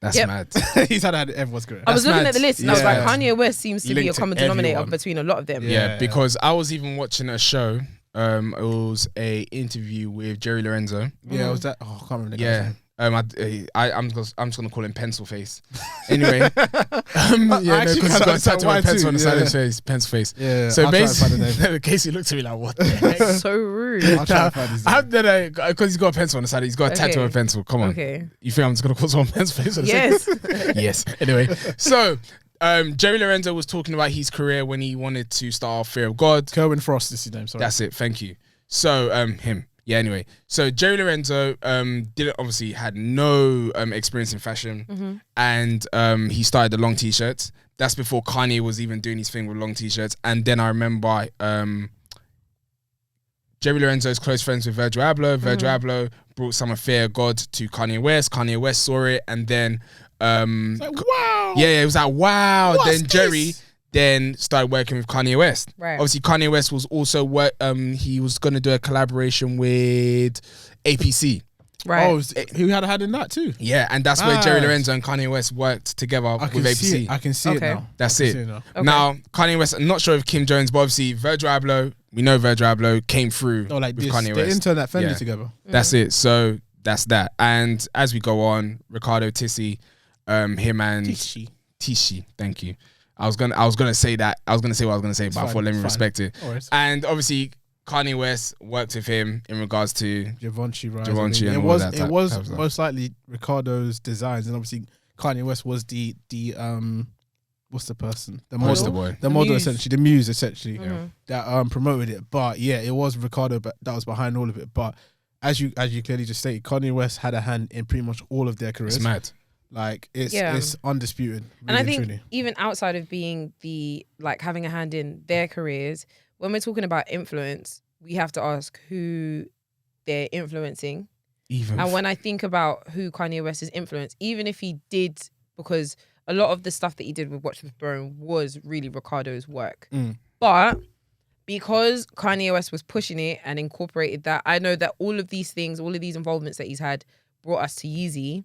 That's mad. He's had a hand in everyone's career. I was looking mad. at the list and I was like, Kanye West seems to be a common denominator everyone. between a lot of them. Yeah, because I was even watching a show. It was a interview with Jerry Lorenzo. Yeah, was that? Oh, I can't remember the guy's name. I'm just gonna call him Pencil Face. Anyway, because he's got a tattoo of pencil on the side of his face, Pencil Face. Yeah. So I'll try and find the name. Casey looked at me like, "What the heck?" So rude. I'll try and find his name. Because he's got a pencil on the side. He's got a tattoo of a pencil. Come on. Okay. You think I'm just gonna call someone Pencil Face? Yes. Yes. Anyway, so Jerry Lorenzo was talking about his career when he wanted to start off Fear of God. Kerwin Frost is his name. Sorry. That's it. Thank you. So him. Yeah, anyway. So Jerry Lorenzo had no experience in fashion, and he started the long t-shirts. That's before Kanye was even doing his thing with long t-shirts. And then I remember Jerry Lorenzo's close friends with Virgil Abloh. Virgil Abloh brought some of Fear of God to Kanye West. Kanye West saw it, and then wow. Yeah, it was like wow. What's then this? Jerry started working with Kanye West. Right. Obviously, Kanye West was also he was gonna do a collaboration with APC. Right. Oh, who had in that too? Yeah, and that's where Jerry Nice. Lorenzo and Kanye West worked together I with can ABC. see it. I can see it Okay. now. That's I can it. see now. Okay. Now, Kanye West, I'm not sure if Kim Jones, but obviously Virgil Abloh, we know Virgil Abloh came through No, like with this. Kanye They West. interned that Fendi Yeah. together. That's it. So that's that. And as we go on, Ricardo Tisci, him and Tisci, thank you. I was gonna say that. I was gonna say what I was gonna say, but I fine, thought let me fine. respect it. No worries. And obviously Kanye West worked with him in regards to Givenchy, right? Givenchy and it all was that it type was of stuff. most likely Ricardo's designs, and obviously Kanye West was the what's the person? The model, Poster boy. the model muse. essentially, the muse essentially Mhm. that promoted it. But yeah, it was Ricardo, but that was behind all of it. But as you clearly just stated, Kanye West had a hand in pretty much all of their careers. It's mad. Like it's Yeah. undisputed. Really And I think truly. even outside of being having a hand in their careers, when we're talking about influence, we have to ask who they're influencing. Even And when I think about who Kanye West is influenced, even if he did, because a lot of the stuff that he did with Watch the Throne was really Ricardo's work. But because Kanye West was pushing it and incorporated that, I know that all of these things, all of these involvements that he's had brought us to Yeezy.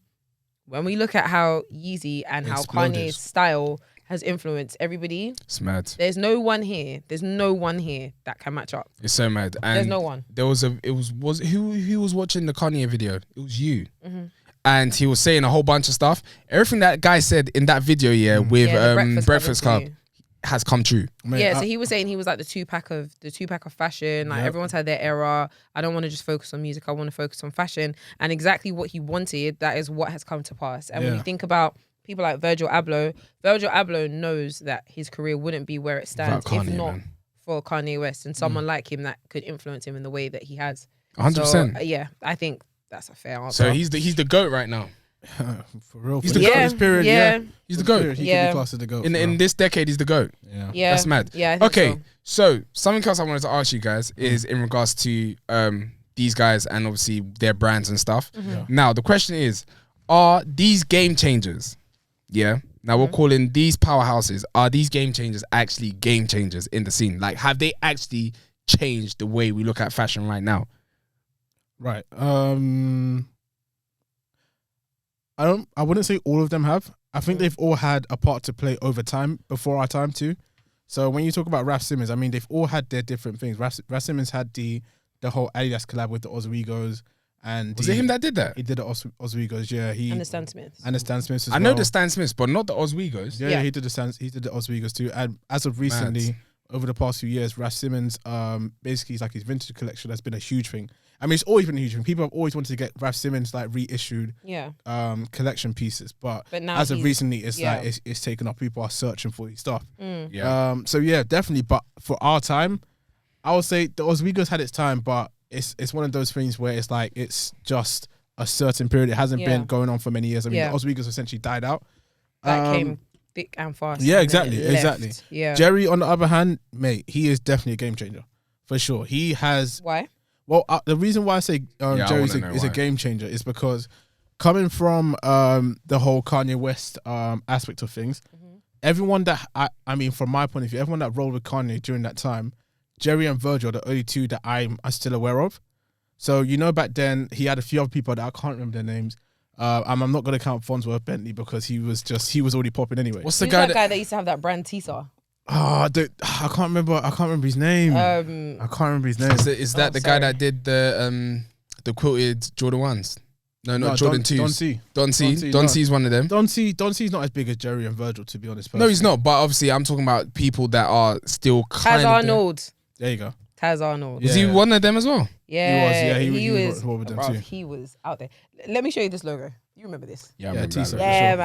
When we look at how Yeezy and how Exploded. Kanye's style has influenced everybody, it's mad. there's no one here that can match up. It's so mad. And There's no one. There was who was watching the Kanye video? It was you. Mm-hmm. And he was saying a whole bunch of stuff. Everything that guy said in that video, with Yeah, the Breakfast Club interview. has come true. Mate, Yeah, so he was saying he was like the two pack of fashion. Like Yep. everyone's had their era. I don't want to just focus on music. I want to focus on fashion. And exactly what he wanted, that is what has come to pass. And when Yeah. you think about people like Virgil Abloh knows that his career wouldn't be where it stands Without if Kanye, not man. for Kanye West and someone like him that could influence him in the way that he has. 100%. So, yeah, I think that's a fair answer. So he's the GOAT right now. for real. He's For the this- goat. this period, Yeah. He's the For this GOAT. period, He Yeah. could be classed as the goat. In this decade, he's the GOAT. yeah. Yeah, That's mad. Yeah, I think Okay, so. so something else I wanted to ask you guys is in regards to these guys and obviously their brands and stuff. Yeah. Now the question is, are these game changers? Yeah. Now we're calling these powerhouses. Are these game changers actually game changers in the scene? Like, have they actually changed the way we look at fashion right now? Right. I wouldn't say all of them have. I think they've all had a part to play over time, before our time too. So when you talk about Raf Simons, I mean, they've all had their different things. Raf Simons had the whole Adidas collab with the Oswegos, and Was it him that did that? he did the Oswegos? Yeah, he And the Stan Smiths. and the Stan Smiths as I know well. the Stan Smiths, but not the Oswegos. Yeah, Yeah. he did the Oswegos too. And as of recently, over the past few years, Raf Simons, basically, it's like his vintage collection has been a huge thing. I mean, it's always been a huge thing. People have always wanted to get Raf Simons like reissued Yeah. collection pieces, but But now as of he's- recently, it's yeah. like it's taken off. People are searching for his stuff. Yeah. So yeah, definitely. But for our time, I would say the Oswegos had its time, but it's one of those things where it's like it's just a certain period. It hasn't been Yeah. going on for many years. I mean, Yeah. the Oswegos essentially died out. That came thick and fast. Yeah, and then exactly, it left. exactly. Yeah. Jerry, on the other hand, mate, he is definitely a game changer for sure. He has. Why? Well, the reason why I say I Jerry wanna know is a why. game changer is because coming from the whole Kanye West aspect of things, everyone that I mean, from my point of view, everyone that rolled with Kanye during that time, Jerry and Virgil are the only two that I'm still aware of. So back then he had a few other people that I can't remember their names. I'm not going to count Fonzworth Bentley because he was already popping anyway. What's the Who's guy that guy that used to have that brand Tisa? I can't remember his name. I can't remember his name. Is that Oh, the guy sorry. that did the quilted Jordan 1s? No, not No, Jordan Don 2s. C. Don C. Don C, Don no. C's one of them. Don C's not as big as Jerry and Virgil, to be honest. No, he's not. But obviously, I'm talking about people that are still kind Taz of there. Arnold. There you go. Taz Arnold. Was he Yeah. one of them as well? Yeah, he was was. involved with them bruv, too. he was out there. Let me show you this logo. You remember this? Yeah, I Yeah, remember Tisa. that. Yeah,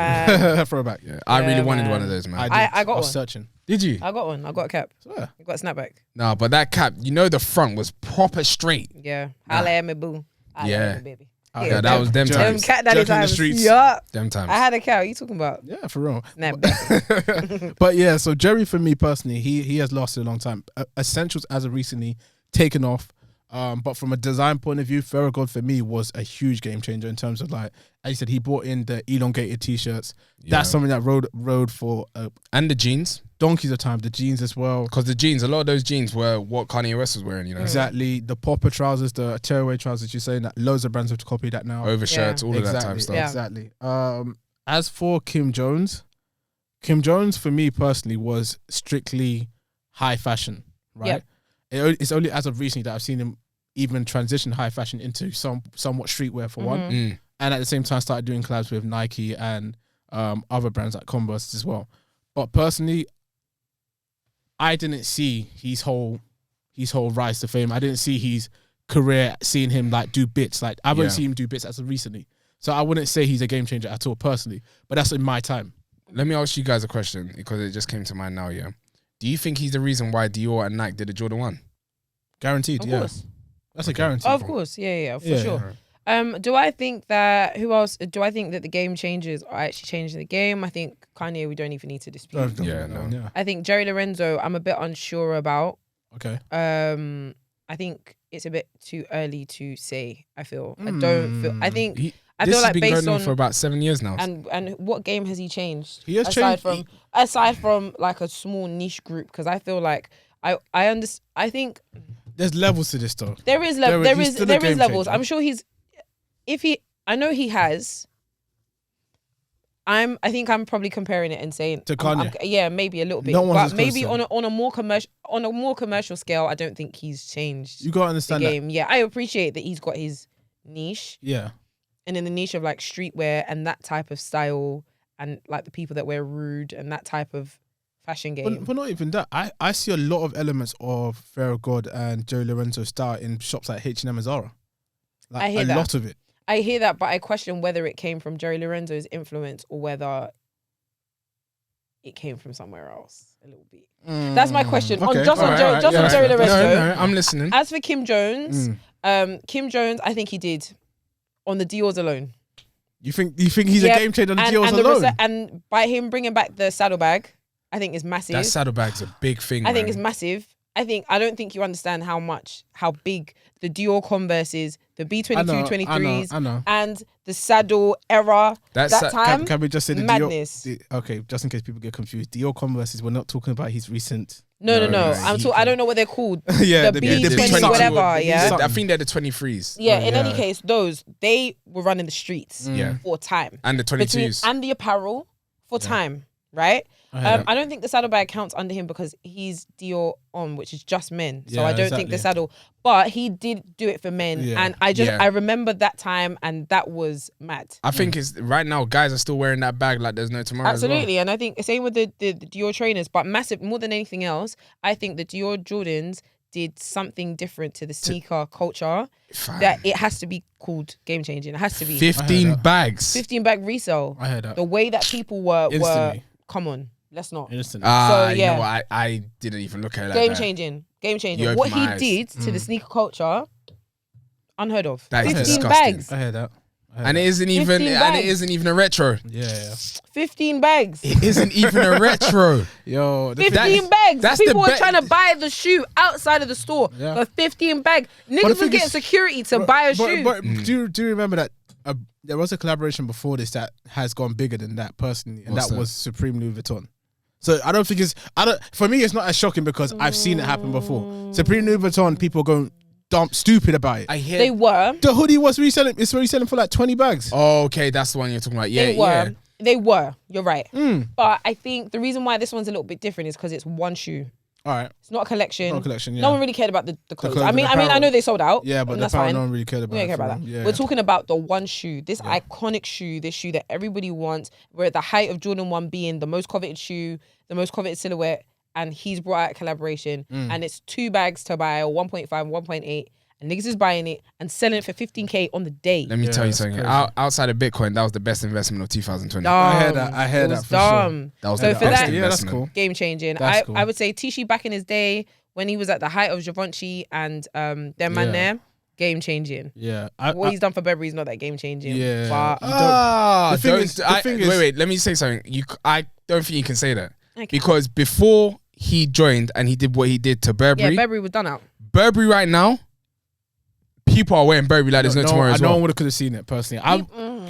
man. Throwback. Yeah, I really Yeah, wanted man. one of those, man. I got was one. searching. Did you? I got one. I got a cap. Swear. I got a snapback. No, but that cap, the front was proper straight. Yeah. Holla at me, boo. Holla Yeah. at me, baby. Yeah, that was them Jerk. Them times. cat daddy Jerk in the times. streets. Yeah. Them times. I had a cow. You talking about? Yeah, for real. Snapback. But yeah, so Jerry, for me personally, he has lasted a long time. Essentials as of recently taken off. But from a design point of view, Farragut for me was a huge game changer in terms of like, as you said, he brought in the elongated t-shirts. Yeah. That's something that rode for and the jeans, donkeys of time. The jeans as well, because the jeans, a lot of those jeans were what Kanye West was wearing. You know, exactly. The popper trousers, the tearaway trousers. You're saying that loads of brands have copied that now. Overshirts, all of that type of stuff. Yeah. Exactly. As for Kim Jones for me personally was strictly high fashion, right? Yep. It's only as of recently that I've seen him even transition high fashion into somewhat streetwear for one, and at the same time started doing collabs with Nike and other brands like Converse as well. But personally, I didn't see his whole rise to fame. I didn't see his career, seeing him like do bits. Like I wouldn't see him do bits as of recently. So I wouldn't say he's a game changer at all personally. But that's in my time. Let me ask you guys a question because it just came to mind now. Yeah, do you think he's the reason why Dior and Nike did the Jordan 1? Guaranteed. Of course. That's a guarantee. Of course, yeah, for sure. Do I think that the game changers are actually changing the game? I think Kanye, we don't even need to dispute. No. I think Jerry Lorenzo, I'm a bit unsure about. Okay. I think it's a bit too early to say. I feel. I don't feel. I think. I this feel like has been based going on on for about 7 years now. And what game has he changed? He has aside changed. Aside from like a small niche group, because I feel like I understand. I think. There's levels to this though. There is levels. I'm sure I know he has. I think I'm probably comparing it and saying to Kanye. Yeah, maybe a little bit, but maybe on a more commercial scale, I don't think he's changed. You gotta understand the game. Yeah, I appreciate that he's got his niche. Yeah, and in the niche of like streetwear and that type of style, and like the people that wear rude and that type of fashion game. But not even that. I see a lot of elements of Farragut and Joe Lorenzo style in shops like H&M and Zara. Like I hear that. Lot of it. I hear that, but I question whether it came from Jerry Lorenzo's influence or whether it came from somewhere else a little bit. That's my question. Okay. On Jerry Lorenzo. No, I'm listening. As for Kim Jones, I think he did on the Dior's alone. You think he's a game changer on the Dior's alone? And by him bringing back the saddlebag, I think is massive. That saddlebag's a big thing. I think it's massive. I don't think you understand how big the Dior Converse is, the B22, 23s, I know. and the saddle era. That time, can we just say the madness? Okay, just in case people get confused, Dior Converses. We're not talking about his recent. No. I don't know what they're called. Yeah, the B20 whatever. Yeah, I think they're the 23s. Yeah. In any case, they were running the streets. For time. And the 22s. And the apparel for time. Right. I don't think the saddlebag counts under him because he's Dior on, which is just men. So I don't think the saddle, but he did do it for men. Yeah. And I remember that time and that was mad. I think it's right now, guys are still wearing that bag like there's no tomorrow. Absolutely. And I think same with the Dior trainers, but massive, more than anything else, I think the Dior Jordans did something different to the sneaker culture that it has to be called game changing. It has to be 15 bags. 15 bag resale. I heard that. The way that people were come on. Let's not. So you know what? I didn't even look at it like that. Game changing. What he did to the sneaker culture, unheard of. That 15 bags. I heard that. And it isn't even a retro. Yeah. 15 bags. It isn't even a retro. Yo, 15 bags. People were trying to buy the shoe outside of the store for 15 bags. Niggas was getting security to buy a shoe. But do you remember that there was a collaboration before this that has gone bigger than that personally, and that was Supreme Louis Vuitton. So I don't think for me, it's not as shocking because I've seen it happen before. Supreme Louis Vuitton, people go stupid about it. They were. The hoodie was reselling. It's reselling for like 20 bags. Oh, okay, that's the one you're talking about. Yeah, They were. You're right. But I think the reason why this one's a little bit different is because it's one shoe. All right. It's not a collection. Not a collection. Yeah. No one really cared about the clothes. I mean, I know they sold out. Yeah, but that's the fine. No one really cared about. We don't care about that. Yeah. We're talking about the one shoe, this iconic shoe, this shoe that everybody wants. We're at the height of Jordan 1 being the most coveted shoe, the most coveted silhouette, and he's brought out a collaboration, and it's 2 bags to buy, or 1.5, 1.8. And niggas is buying it and selling it for 15K on the day. Let me tell you something. Outside of Bitcoin, that was the best investment of 2020. I heard that for sure. That was the best investment. Yeah, that's cool. Game changing. Cool. I would say Tisci back in his day when he was at the height of Givenchy and their man there, game changing. Yeah. What he's done for Burberry is not that game changing. Yeah. But wait, let me say something. I don't think you can say that. Okay. Because before he joined and he did what he did to Burberry. Yeah, Burberry was done out. Burberry right now people are wearing Burberry like there's no tomorrow as well. No one could have seen it personally.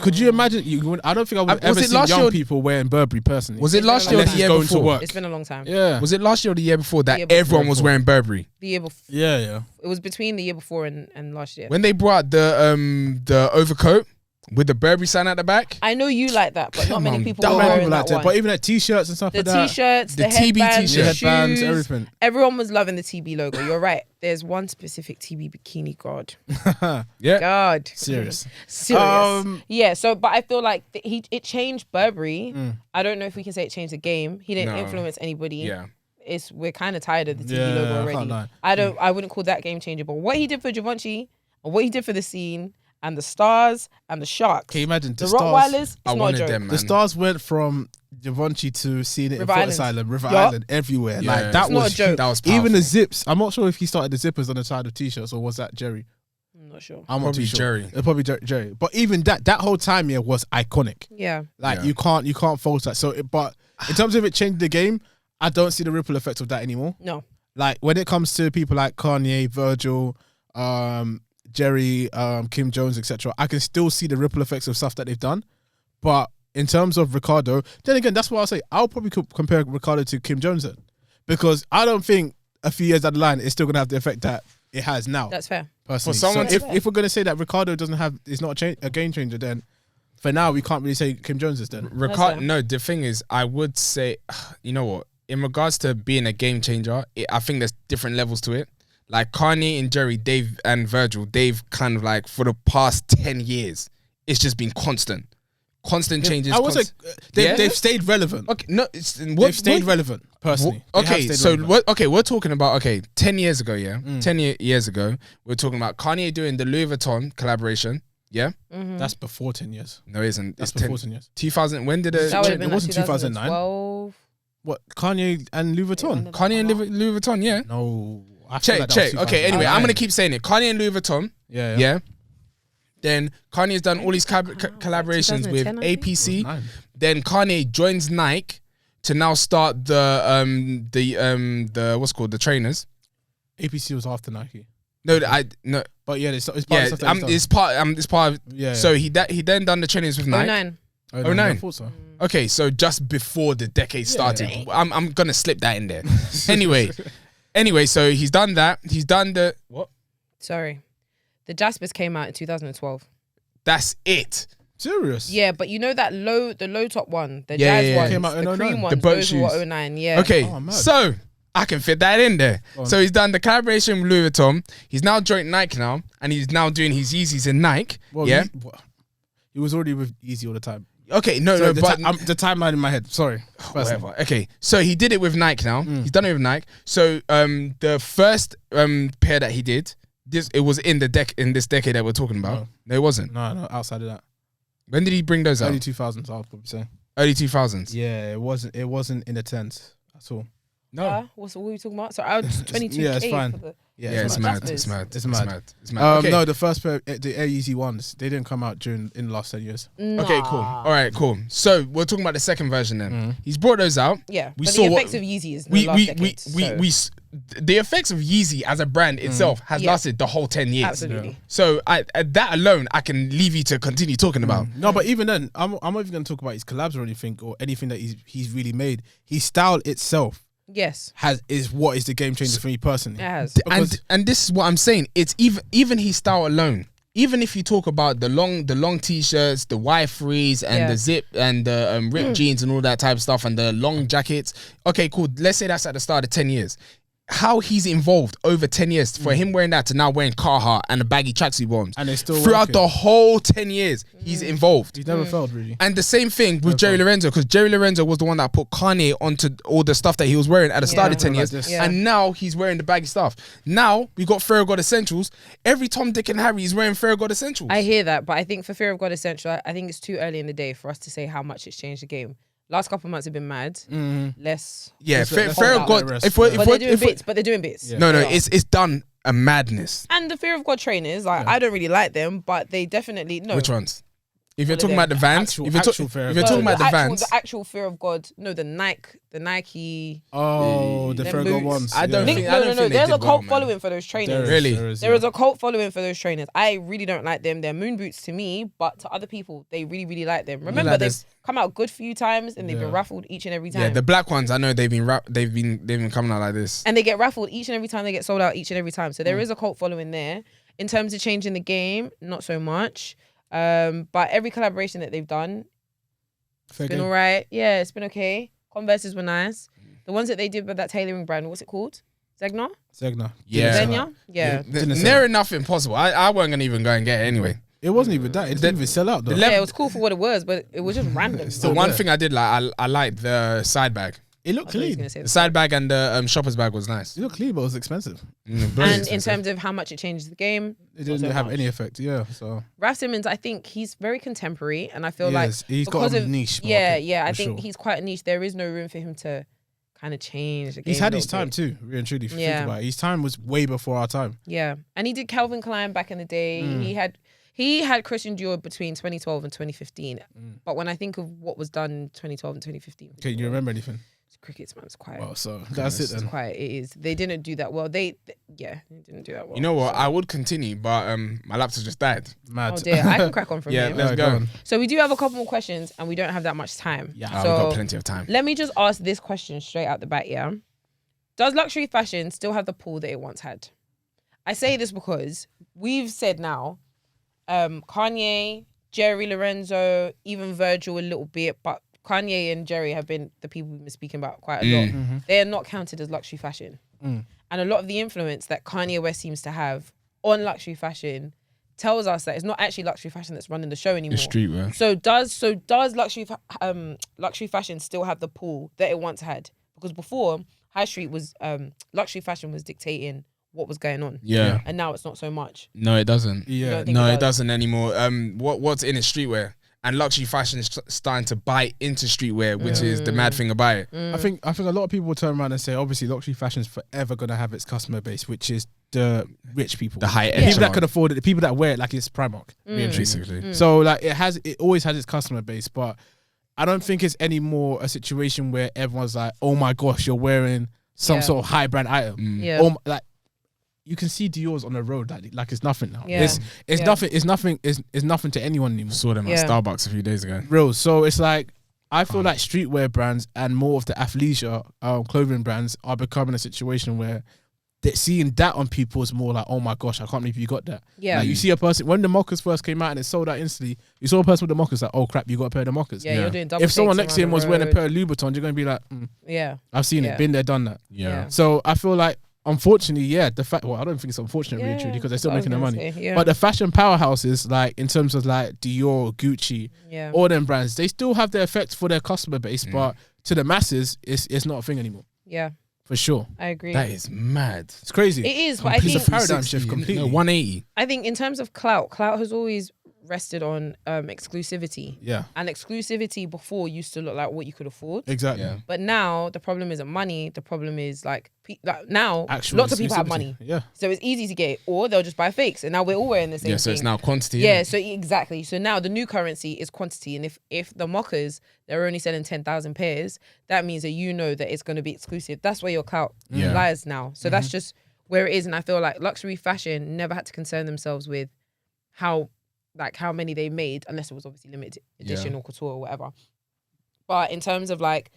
Could you imagine? I don't think I would ever see young people wearing Burberry personally. Was it last year or the year going before? to work. It's been a long time. Yeah. Was it last year or the year before that year before. everyone was wearing Burberry? The year before. Yeah. It was between the year before and last year. When they brought the overcoat with the Burberry sign at the back. I know you like that, but not many people That were many wearing people that liked it. one. But even like t-shirts and stuff The like that. t-shirts, The the TB headbands, the t-shirt. Headbands, shoes, everything. Everyone was loving the TB logo. You're right. There's one specific TB bikini. God. Yeah. God. Serious. Yeah. So, but I feel like it changed Burberry. I don't know if we can say it changed the game. He didn't influence anybody. Yeah. We're kind of tired of the TB logo I already. can't lie. I wouldn't call that game changer. But what he did for Givenchy and what he did for the scene and the stars and the sharks. Can you imagine the Rottweilers? It's I not a wanted joke. them, man. The stars went from Givenchy to seeing it River in Fort Island. Asylum, River Yup. Island, everywhere. Yeah. Like that It's not was a joke. That was powerful. even the zips. I'm not sure if he started the zippers on the side of t-shirts or was that Jerry. I'm not sure. I'm not Probably too sure. Jerry. It's probably Jerry. But even that whole time here was iconic. Yeah. Like Yeah. you can't false that. So, but in terms of it changing the game, I don't see the ripple effects of that anymore. No. Like when it comes to people like Kanye, Virgil, Jerry, Kim Jones, etc., I can still see the ripple effects of stuff that they've done. But in terms of Ricardo, then again, that's what I'll say. I'll probably compare Ricardo to Kim Jones then, because I don't think a few years down the line it's still gonna have the effect that it has now. That's fair. Personally. For someone so to- if we're gonna say that Ricardo is not a game changer, then for now we can't really say Kim Jones is then. Ricardo, no, the thing is, I would say, you know what? In regards to being a game changer, I think there's different levels to it. Like Kanye and Jerry, Dave and Virgil, they've kind of like for the past 10 years, it's just been constant changes. I would say they've stayed relevant. Okay, no, They've stayed relevant personally. They have Okay, stayed so relevant. we're talking about 10 years ago, yeah, 10 years ago, we're talking about Kanye doing the Louis Vuitton collaboration, yeah. That's before 10 years. No, it isn't. That's It's before 10 years. 2000. When did That would have It been wasn't like 2009. 2012. What, Kanye and Louis Vuitton? Kanye and Louis Vuitton, yeah. No. I feel Check. like that was Okay, anyway, 2009. I'm gonna keep saying it. Kanye and Louis Vuitton, Yeah. yeah. Then Kanye's done all these collaborations with 2010, I think. APC. 2009. Then Kanye joins Nike to now start the what's it called, the trainers. APC was after Nike. No. But yeah, it's part Yeah, of stuff that he's done. it's part of. Yeah. So he then done the trainings with Nike. 09. Oh, 09. I thought so. Okay, so just before the decade started, I'm gonna slip that in there. Anyway, so he's done that. He's done the what? Sorry. The Jaspers came out in 2012. That's it. Serious? Yeah, but you know that the low top one, the Yeah, jazz yeah. ones, Came out in the 09. cream The ones, boat those shoes. were 09, yeah. Okay, Oh, mad. so I can fit that in there. on. So he's done the collaboration with Louis Vuitton. He's now joined Nike now, and he's now doing his Yeezys in Nike. Well, yeah. He was already with Easy all the time. Okay, no, Sorry, but the timeline in my head. Sorry. whatever. Okay, so he did it with Nike now. He's done it with Nike. So the first pair that he did, it was in this decade that we're talking about. No, it wasn't. No, outside of that. When did he bring those out? Early 2000s, I'll probably say. Early 2000s. Yeah, it wasn't in the 10s at all. No. What were we talking about? So I was 22K Yeah, it's fine. for the... Yeah, it's it's mad. mad. It's mad. It's mad. It's mad. Okay. No, the first pair, the Air Yeezy ones, they didn't come out in the last 10 years. Okay, cool. All right, cool. So we're talking about the second version then. He's brought those out. Yeah, We but saw the what- effects of Yeezy is the last decade. The effects of Yeezy as a brand itself has Yeah. lasted the whole 10 years. Absolutely. So that alone, I can leave you to continue talking about. No, but even then, I'm not even going to talk about his collabs or anything that he's really made. His style itself Yes, is what is the game changer for me personally. it has. And this is what I'm saying. It's even his style alone. Even if you talk about the long t-shirts, the Y3s, and the zip and the ripped jeans and all that type of stuff, and the long jackets. Okay, cool. Let's say that's at the start of 10 years. How he's involved over 10 years for him wearing that to now wearing Carhartt and the baggy tracksuit bottoms. And they're still throughout working. the whole 10 years, he's involved. He's never failed, really. And the same thing with Jerry Lorenzo, because Jerry Lorenzo was the one that put Kanye onto all the stuff that he was wearing at the start of 10 years. Like this. Yeah. And now he's wearing the baggy stuff. Now we got Fear of God Essentials. Every Tom, Dick, and Harry is wearing Fear of God Essentials. I hear that, but I think for Fear of God Essential, I think it's too early in the day for us to say how much it's changed the game. Last couple of months have been mad. Less. Yeah, Let's Fear let of the God. rest. If we're, But they're doing bits. Yeah. no, They are. it's done a madness. And the Fear of God trainers, I don't really like them, but they definitely no. Which ones? If you're all of talking them. about the Vans, Actual if you're fear of talking God. about the Vans, the actual fear of God. No, the Nike. Oh, the Them fear of God boots. ones. I don't yeah. think- No. they There's did a cult well, man. following for those trainers. Really? There is a cult following for those trainers. I really don't like them. They're moon boots to me, but to other people, they really, really like them. Remember, like they've this- come out good few times and they've been Yeah. raffled each and every time. yeah, the black ones, I know they've been coming out like this. And they get raffled each and every time. They get sold out each and every time. So there is a cult following there. In terms of changing the game, not so much. But every collaboration that they've done, it's been all right. Yeah, it's been okay. Converses were nice. The ones that they did with that tailoring brand, what's it called? Zegna? Yeah. Zegna? Yeah. Near enough impossible. I wasn't gonna even go and get it anyway. It wasn't even that. It didn't even sell out though. Yeah, it was cool for what it was, but it was just random. The one thing I did like, I liked the side bag. It looked clean. The side bag and the shopper's bag was nice. It looked clean, but it was expensive. And in terms of how much it changes the game, It didn't have any effect. Yeah, so Raf Simons, I think he's very contemporary, and I feel He like is. He's got because a of- niche market, Yeah, I for think sure. he's quite niche. There is no room for him to kind of change the game. he's had a his little time bit. too. Really and truly, if you Yeah. think about it, his time was way before our time. Yeah, and he did Calvin Klein back in the day. He had Christian Dior between 2012 and 2015. But when I think of what was done in 2012 and 2015, Can you remember anything? Cricket's man was quiet. Well, so that's it It's then. quiet. It is. They didn't do that well. They didn't do that well. You know what? I would continue, but my laptop just died. Mad. Oh dear, I can crack on from Yeah, here. let's Yeah, go. go on. So we do have a couple more questions, and we don't have that much time. Yeah. We've so got plenty of time. let me just ask this question straight out the bat. Yeah, does luxury fashion still have the pull that it once had? I say this because we've said now, Kanye, Jerry Lorenzo, even Virgil a little bit, but Kanye and Jerry have been the people we've been speaking about quite a lot. They are not counted as luxury fashion. And a lot of the influence that Kanye West seems to have on luxury fashion tells us that it's not actually luxury fashion that's running the show anymore. The streetwear. So does luxury fashion still have the pull that it once had? Because before, high street was luxury fashion was dictating what was going on. Yeah. And now it's not so much. No, it doesn't. Yeah. don't think No, it it does? doesn't anymore. What's in it? Streetwear. And luxury fashion is starting to bite into streetwear, which is the mad thing about it. I think a lot of people will turn around and say, obviously, luxury fashion is forever gonna have its customer base, which is the rich people, The high the end. people that can afford it, the people that wear it like it's Primark. really and truly. Basically. So like it always has its customer base, but I don't think it's anymore a situation where everyone's like, oh my gosh, you're wearing some Yeah. sort of high brand item. Yeah. Oh, like you can see Dior's on the road like it's nothing now. Yeah. It's Yeah. nothing. It's nothing to anyone anymore. Saw them Yeah. at Starbucks a few days ago. Real. So it's like I feel like streetwear brands and more of the athleisure clothing brands are becoming a situation where they're seeing that on people is more like, oh my gosh, I can't believe you got that. Yeah. Like you see a person when the mockers first came out and it sold out instantly. You saw a person with the mockers like, oh crap, you got a pair of the mockers. Yeah, you're doing double If someone takes next to him around was the wearing a road. pair of Louboutins, you're gonna be like, Yeah. I've seen Yeah. it, been there, done that. Yeah. So I feel like, unfortunately, the fact. Well, I don't think it's unfortunate, really, truly, because they're still that's making what I their was money. gonna say, yeah. But the fashion powerhouses, like in terms of like Dior, Gucci, Yeah. all them brands, they still have their effects for their customer base, but to the masses, it's not a thing anymore, Yeah. for sure. I agree. That is mad. It's crazy. It is, but I It's a think paradigm shift completely. No, 180. I think in terms of clout has always rested on exclusivity. Yeah, And exclusivity before used to look like what you could afford. exactly. Yeah. But now the problem isn't money. The problem is like now Actual lots of people have exclusivity. money. Yeah. So it's easy to get, or they'll just buy fakes. And now we're all wearing the same Yeah, thing. so it's now quantity. Yeah, innit? so exactly. So now the new currency is quantity. And if the mockers, they're only selling 10,000 pairs, that means that you know that it's going to be exclusive. That's where your clout Yeah. lies now. So that's just where it is. And I feel like luxury fashion never had to concern themselves with how many they made, unless it was obviously limited edition or couture or whatever. But in terms of like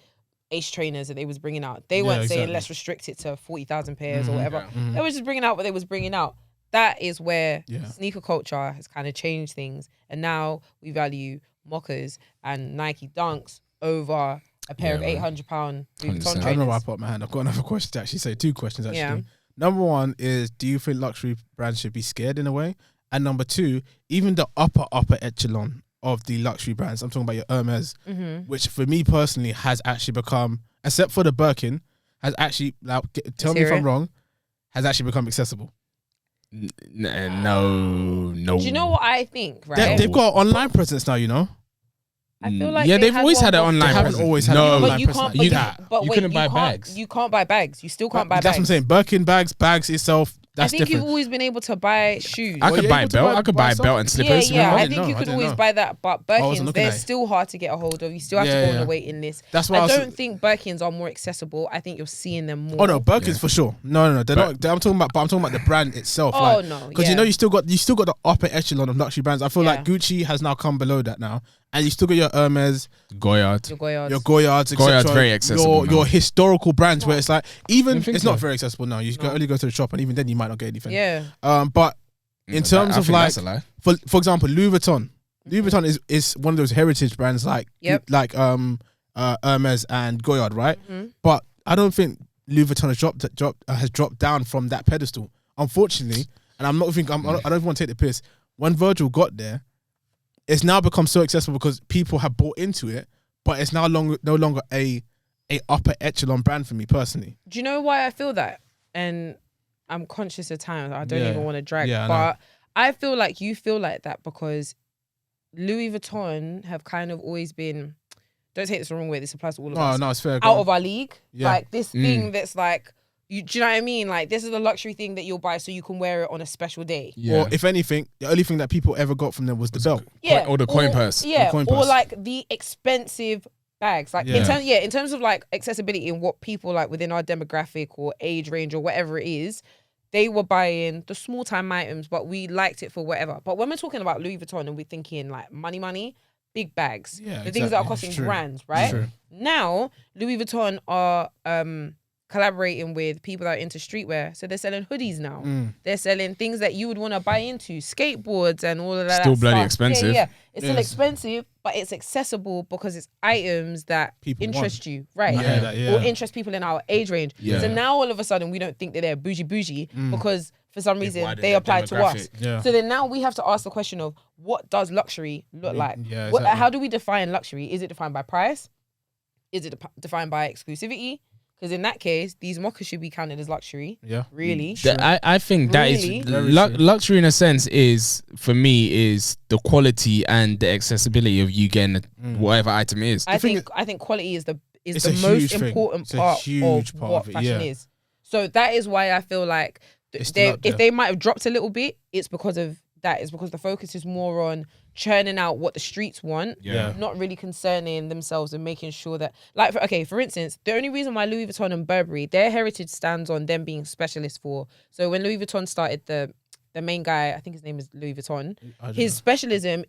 ace trainers that they was bringing out, they weren't saying exactly. let's restrict it to 40,000 pairs or whatever. They were just bringing out what they was bringing out. That is where sneaker culture has kind of changed things. And now we value mockers and Nike Dunks over a pair of £800 Louis Vuitton 100%. trainers. I don't know why I put up my hand. I've got another question to actually say. 2 questions actually. Yeah. Number 1 is, do you think luxury brands should be scared in a way? And number 2, even the upper echelon of the luxury brands, I'm talking about your Hermes, which for me personally has actually become, except for the Birkin, has actually, like, tell me if I'm wrong, has actually become accessible. No. Do you know what I think, right? They've got an online presence now, you know? I feel like yeah, they they've had always one had an before. online They haven't presence. always had no, an online But you presence. can't. You But can't. but You wait, couldn't buy can't- bags. You can't buy bags. You still can't buy That's bags. what I'm saying. Birkin bags itself, That's I think different. you've always been able to buy shoes. I could you're buy a able to belt. buy- I could buy buy a some- belt and slippers. Yeah, remember? I think you could always buy that, but wasn't Birkins, looking they're at it. still hard to get a hold of. You still have to Yeah, go on yeah. the waiting list. That's why I I was- don't think Birkins are more accessible. I think you're seeing them more. Oh no, Birkins for sure. No, they're not. I'm talking about the brand itself. Oh, no, because yeah. you know you still got the upper echelon of luxury brands. I feel Yeah. like Gucci has now come below that now, and you still got your Hermes, Goyard. Your Goyards. your Goyards, etc. Goyard's very accessible now. Your historical brands where it's like even think it's so. not very accessible now. You can only go to the shop, and even then you might not get anything. Yeah. But in terms I of think like, that's a lie. for example, Louis Vuitton. Louis Vuitton is one of those heritage brands like Yep. Hermes and Goyard, right? Mhm. But I don't think Louis Vuitton has dropped down from that pedestal, unfortunately. And I don't even want to take the piss. When Virgil got there, it's now become so accessible because people have bought into it, but it's now no longer a upper echelon brand for me personally. Do you know why I feel that? And I'm conscious of time. I don't Yeah. even want to drag. Yeah, I know. but I feel like you feel like that because Louis Vuitton have kind of always been, don't take this the wrong way, this applies to all of us, No, it's fair. Go out on. of our league. Yeah. Like this thing that's like, do you know what I mean? Like this is a luxury thing that you'll buy so you can wear it on a special day. Yeah. Or if anything, the only thing that people ever got from them was the belt. Or the coin purse. Yeah, The coin or purse. like the expensive bags. Like Yeah. in terms of like accessibility and what people like within our demographic or age range or whatever it is, they were buying the small time items, but we liked it for whatever. But when we're talking about Louis Vuitton and we're thinking like money, big bags, Yeah, the things that are exactly. costing It's true. brands, right? True. Now, Louis Vuitton are collaborating with people that are into streetwear. So they're selling hoodies now. They're selling things that you would want to buy into, skateboards and all of that. Still that bloody stuff. expensive. Yeah. It's still Yes. expensive, but it's accessible because it's items that People interest want. you, right? I hear that, yeah. Or interest people in our age range. Yeah. So now all of a sudden we don't think that they're bougie because for some reason widened they their apply to us. demographic. Yeah. So then now we have to ask the question of what does luxury look like? Yeah, What, exactly. how do we define luxury? Is it defined by price? Is it defined by exclusivity? Because in that case, these mockers should be counted as luxury. Yeah. Really? I think that is Really? Very true. luxury in a sense is for me is the quality and the accessibility of you getting whatever item it is. I thing think quality is the It's the a most huge thing. important It's a part huge of part what of it, fashion yeah. is. So that is why I feel like It's still up if there. they might have dropped a little bit, it's because of that. It's because the focus is more on churning out what the streets want, Yeah. not really concerning themselves and making sure that, like, for instance, the only reason why Louis Vuitton and Burberry, their heritage stands on them being specialists for. So when Louis Vuitton started, the main guy, I think his name is Louis Vuitton, his specialism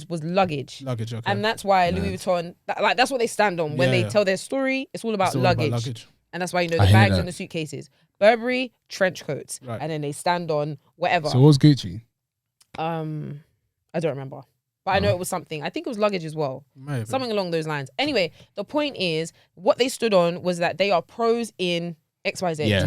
was luggage. Luggage, okay. And that's why Louis Vuitton, that's what they stand on. When Yeah, they tell their story, it's all about It's all about luggage. And that's why you know I the hear bags that. and the suitcases. Burberry, trench coats. Right. And then they stand on whatever. So what was Gucci? I don't remember. But I know it was something. I think it was luggage as well. Maybe. Something along those lines. Anyway, the point is, what they stood on was that they are pros in XYZ. Yeah.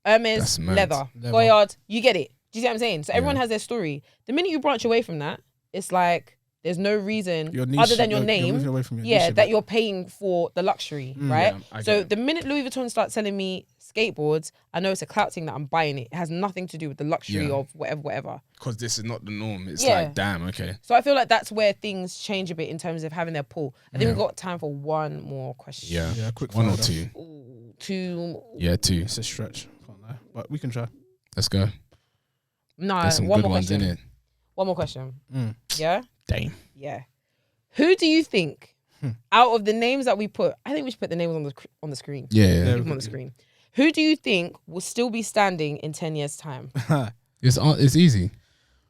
Hermes, That's mad. leather. Leather. Goyard, you get it. Do you see what I'm saying? So everyone has their story. The minute you branch away from that, it's like there's no reason Your niche, other than your you're name, moving away from your niche a that bit. you're paying for the luxury, right? Yeah, I get So it. the minute Louis Vuitton starts selling me skateboards, I know it's a clout thing that I'm buying it. It has nothing to do with the luxury Yeah. of whatever. Because this is not the norm. It's Yeah. like, damn, okay. So I feel like that's where things change a bit in terms of having their pull. I think we've got time for one more question. Yeah. Yeah, quick One or fire, two. Ooh, two. Yeah, two. It's a stretch. Can't lie. But we can try. Let's go. No, There's some one good more ones question. in it. One more question. Mm. Yeah? Damn. Yeah. Who do you think, out of the names that we put, I think we should put the names on the screen. Yeah. Yeah. Leave them on the screen. Who do you think will still be standing in 10 years' time? It's easy.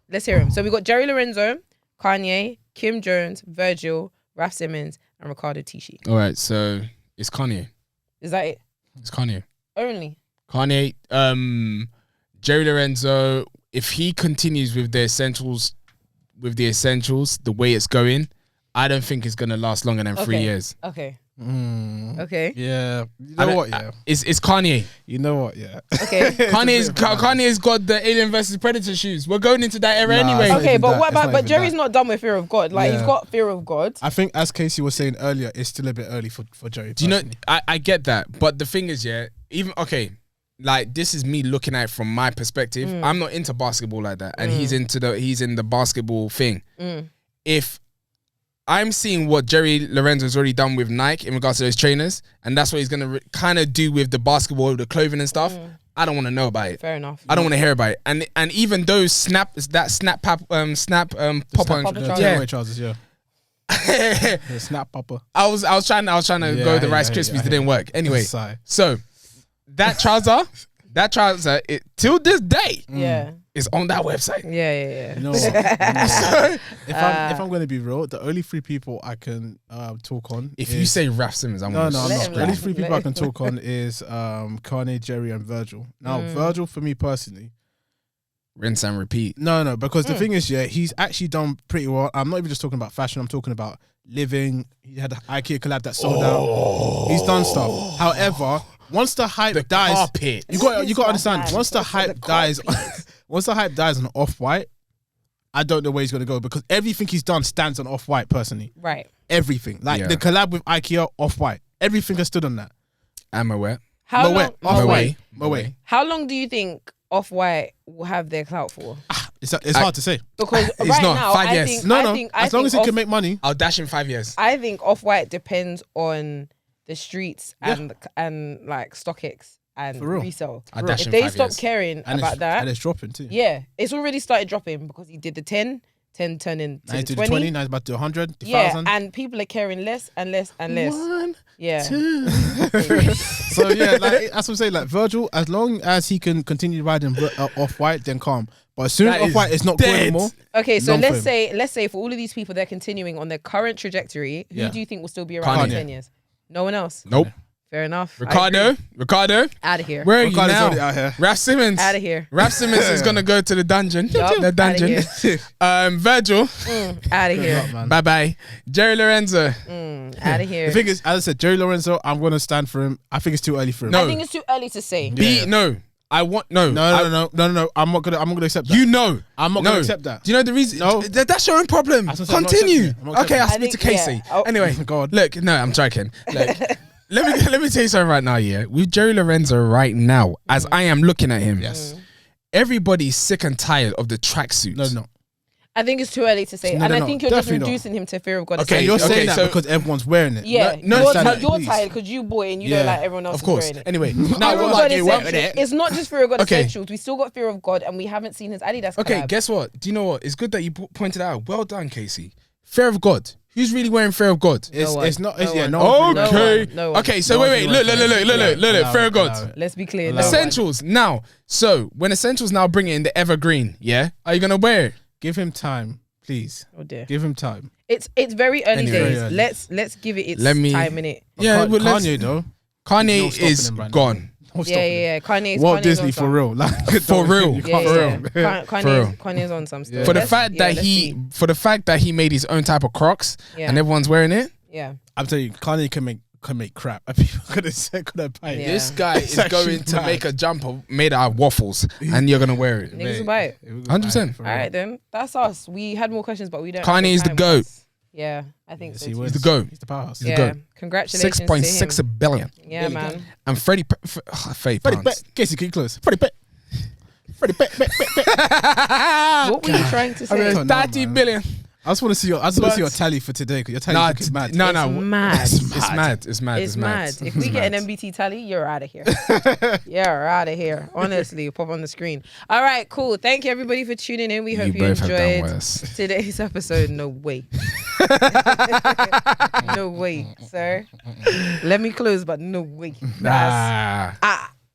Let's hear them. So we got Jerry Lorenzo, Kanye, Kim Jones, Virgil, Raf Simmons, and Ricardo Tisci. All right, so it's Kanye. Is that it? It's Kanye. Only. Kanye, Jerry Lorenzo, if he continues with the essentials, the way it's going, I don't think it's gonna last longer than 3 years. Okay. Mm. Okay. Yeah. You I know don't- what? Yeah. It's Kanye. You know what? Yeah. Okay. Kanye's got the Alien vs Predator shoes. We're going into that era Nah, anyway. it's not Okay, even but that. what It's about? not But even Jerry's that. not done with fear of God. Like he's Yeah. got fear of God. I think, as Kesi was saying earlier, it's still a bit early for Jerry. Do you know? personally. I get that, but the thing is, yeah, even okay, like this is me looking at it from my perspective. I'm not into basketball like that, and he's in the basketball thing. If I'm seeing what Jerry Lorenzo's already done with Nike in regards to those trainers, and that's what he's gonna kind of do with the basketball, the clothing and stuff. I don't want to know about it. Fair enough. I don't want to hear about it. And even those snap popper, yeah, trousers, yeah. The snap popper. I was trying to go the Rice Krispies. It didn't work. Anyway, so that trouser, it till this day, is on that website. Yeah. You know what? If I'm going to be real, the only 3 people I can talk on. If you say Raf Simons, I'm not. The The only 3 people I can talk on is Kanye, Jerry, and Virgil. Now, Virgil, for me personally, rinse and repeat. No, because the thing is, he's actually done pretty well. I'm not even just talking about fashion. I'm talking about living. He had the IKEA collab that sold out. He's done stuff. However, once the hype dies, carpet. you got to understand. Once the hype dies, on Off-White, I don't know where he's gonna go because everything he's done stands on Off-White. Personally, right? Everything, like the collab with IKEA, Off-White, everything has stood on that. I'm aware. Off-White. How long do you think Off-White will have their clout for? It's hard to say because it's right not now, 5 years. I think as long as he can make money, I'll dash in 5 years. I think Off-White depends on the streets and like StockX and resale. If they stop caring about that, and it's dropping too. Yeah, it's already started dropping because he did the 10 turning to 20. Now he's about to 100, 1,000. Yeah, and people are caring less and less and less. 1, yeah. 2. So yeah, like that's what I'm saying. Like Virgil, as long as he can continue riding Off-White, then calm. But as soon as Off-White is not good anymore. Okay, so let's say for all of these people, they're continuing on their current trajectory. Who do you think will still be around in 10 years? No one else. Nope. Fair enough. Ricardo, out of here. Where are Ricardo's you already now? out here. Raf Simons, out of here. Raf Simons is gonna go to the dungeon. Yup, The dungeon. Virgil, out of here. Bye bye. Jerry Lorenzo, Out of here. The thing is, as I said, Jerry Lorenzo, I'm gonna stand for him. I think it's too early for him. No. I think it's too early to say. No. I want no. No. I'm not gonna accept that. You know, I'm not gonna accept that. Do you know the reason? No. That's your own problem. Continue. Okay, I'll speak to Kesi. Anyway, God. Look, no, I'm joking. Look, let me tell you something right now. Yeah, with Jerry Lorenzo right now, as I am looking at him, everybody's sick and tired of the tracksuits. No. I think it's too early to say. I think you're just reducing him to fear of God. Okay, you're saying that because everyone's wearing it. Yeah, no, you're tired because you bought it and you don't like everyone else. Of course. Wearing it. Anyway, it's not just fear of God essentials. We still got fear of God, and we haven't seen his Adidas. Okay, collab. guess what? Do you know what? It's good that you pointed out. Well done, Kesi. Fear of God. Who's really wearing fear of God? It's not. Okay, so wait. Look. Fear of God. Let's be clear. Essentials now. So when Essentials now bring it in the evergreen, are you gonna wear it? Give him time. Please. Oh dear. Give him time. It's very early days. Let's give it its time in it. Yeah, but Kanye though. Kanye is gone. Yeah. Walt Disney for real. For real. Kanye's on some stuff. For the fact that he made his own type of Crocs and everyone's wearing it. Yeah. I'm telling you, Kanye can make crap. People gonna buy it. This guy is going to make a jumper made out of waffles and you're gonna wear it. Niggas will buy it. 100%. All right then. That's us. We had more questions, but we don't. Kanye is the GOAT. Yeah, I think so. He's the GOAT. He's the powerhouse. He's the GOAT. Congratulations. 6.6 billion. Yeah, man. And Freddie pounds. Kesi, keep close. Freddie bet. What were you trying to say? 30 billion. I just want to see your tally for today because your tally is mad. No, It's mad. It's mad. If we get an MBT tally, you're out of here. You're out of here. Honestly, pop on the screen. All right, cool. Thank you everybody for tuning in. We hope you enjoyed today's episode. No way. No way, sir. Let me close, but no way.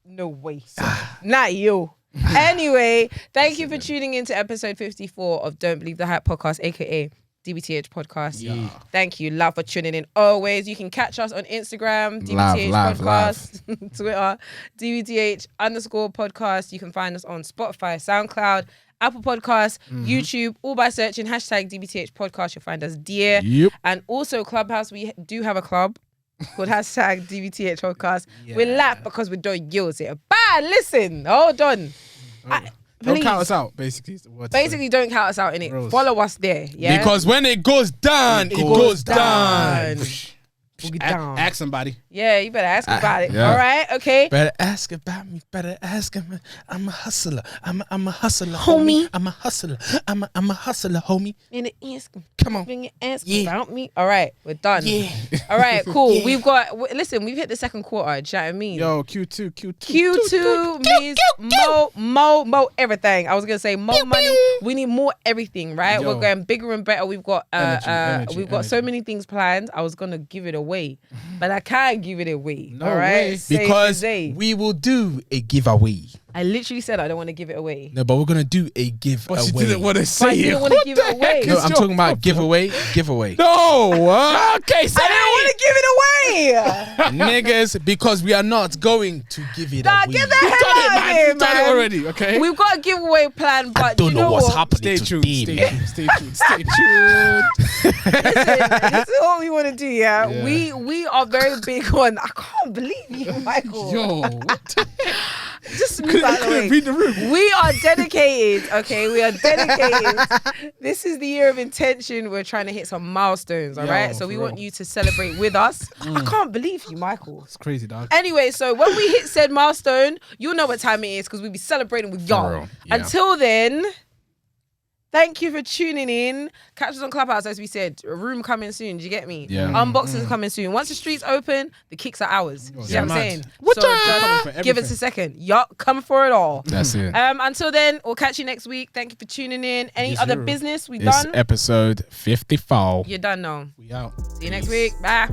No way, sir. Not you. Anyway, thank you for tuning in to episode 54 of Don't Believe the Hype podcast, aka DBTH Podcast. Yeah. Thank you. Love for tuning in always. You can catch us on Instagram, DBTH Podcast, Twitter, DBTH_podcast. You can find us on Spotify, Soundcloud, Apple Podcasts, YouTube, all by searching hashtag DBTH Podcast. You'll find us there. Yep. And also Clubhouse, we do have a club called hashtag DBTH Podcast. Yeah. We laugh because we don't use it. But listen, hold on. Don't count us out, basically. Basically, don't count us out in it. Follow us there. Yeah. Because when it goes down, it goes down. Boogie down. Ask somebody. Yeah, you better ask about it. Yeah. All right, okay. Better ask about me. Better ask him. I'm a hustler. I'm a hustler, homie. I'm a hustler. I'm a hustler, homie. Come on. Ask about me. All right, we're done. Yeah. All right, cool. Yeah. We've got. Listen, we've hit the second quarter. Do you know what I mean? Yo, Q2. Q2 means more everything. I was gonna say more money. We need more everything, right? Yo. We're going bigger and better. We've got Energy, so many things planned. I was gonna give it away, but I can't give it away. No all right, way. Because we will do a giveaway. I literally said I don't want to give it away. No, but we're gonna do a giveaway. But you didn't want to But I say didn't it. want to give it away. No, I'm talking about giveaway. No. Okay, say I didn't want to give it away. Niggas, because we are not going to give it Nah, away. get the hell out of here, You've done it man. already, okay? We've got a giveaway plan, but Don't you know what's what? happening Stay tuned. today, man. Stay tuned. Listen, this is what we want to do, yeah? Yeah. We are very big on. I can't believe you, Michael. Yo, what the Just move out of the way. couldn't read the room. We are dedicated, okay? We are dedicated. This is the year of intention. We're trying to hit some milestones, all Yo, right? So we for want real. you to celebrate with us. I can't believe you, Michael. It's crazy, dog. Anyway, so when we hit said milestone, you'll know what time it is because we'll be celebrating with y'all. real, yeah. Until then, thank you for tuning in. Catch us on Clubhouse, as we said. A room coming soon. Do you get me? Yeah. Unboxings coming soon. Once the streets open, the kicks are ours. You know what I'm saying? What So time? just give us a second. Yup, come for it all. That's it. Until then, we'll catch you next week. Thank you for tuning in. Any Yes, other sir. business? We It's done? episode 54. You're done now. We out. See you next week. Bye.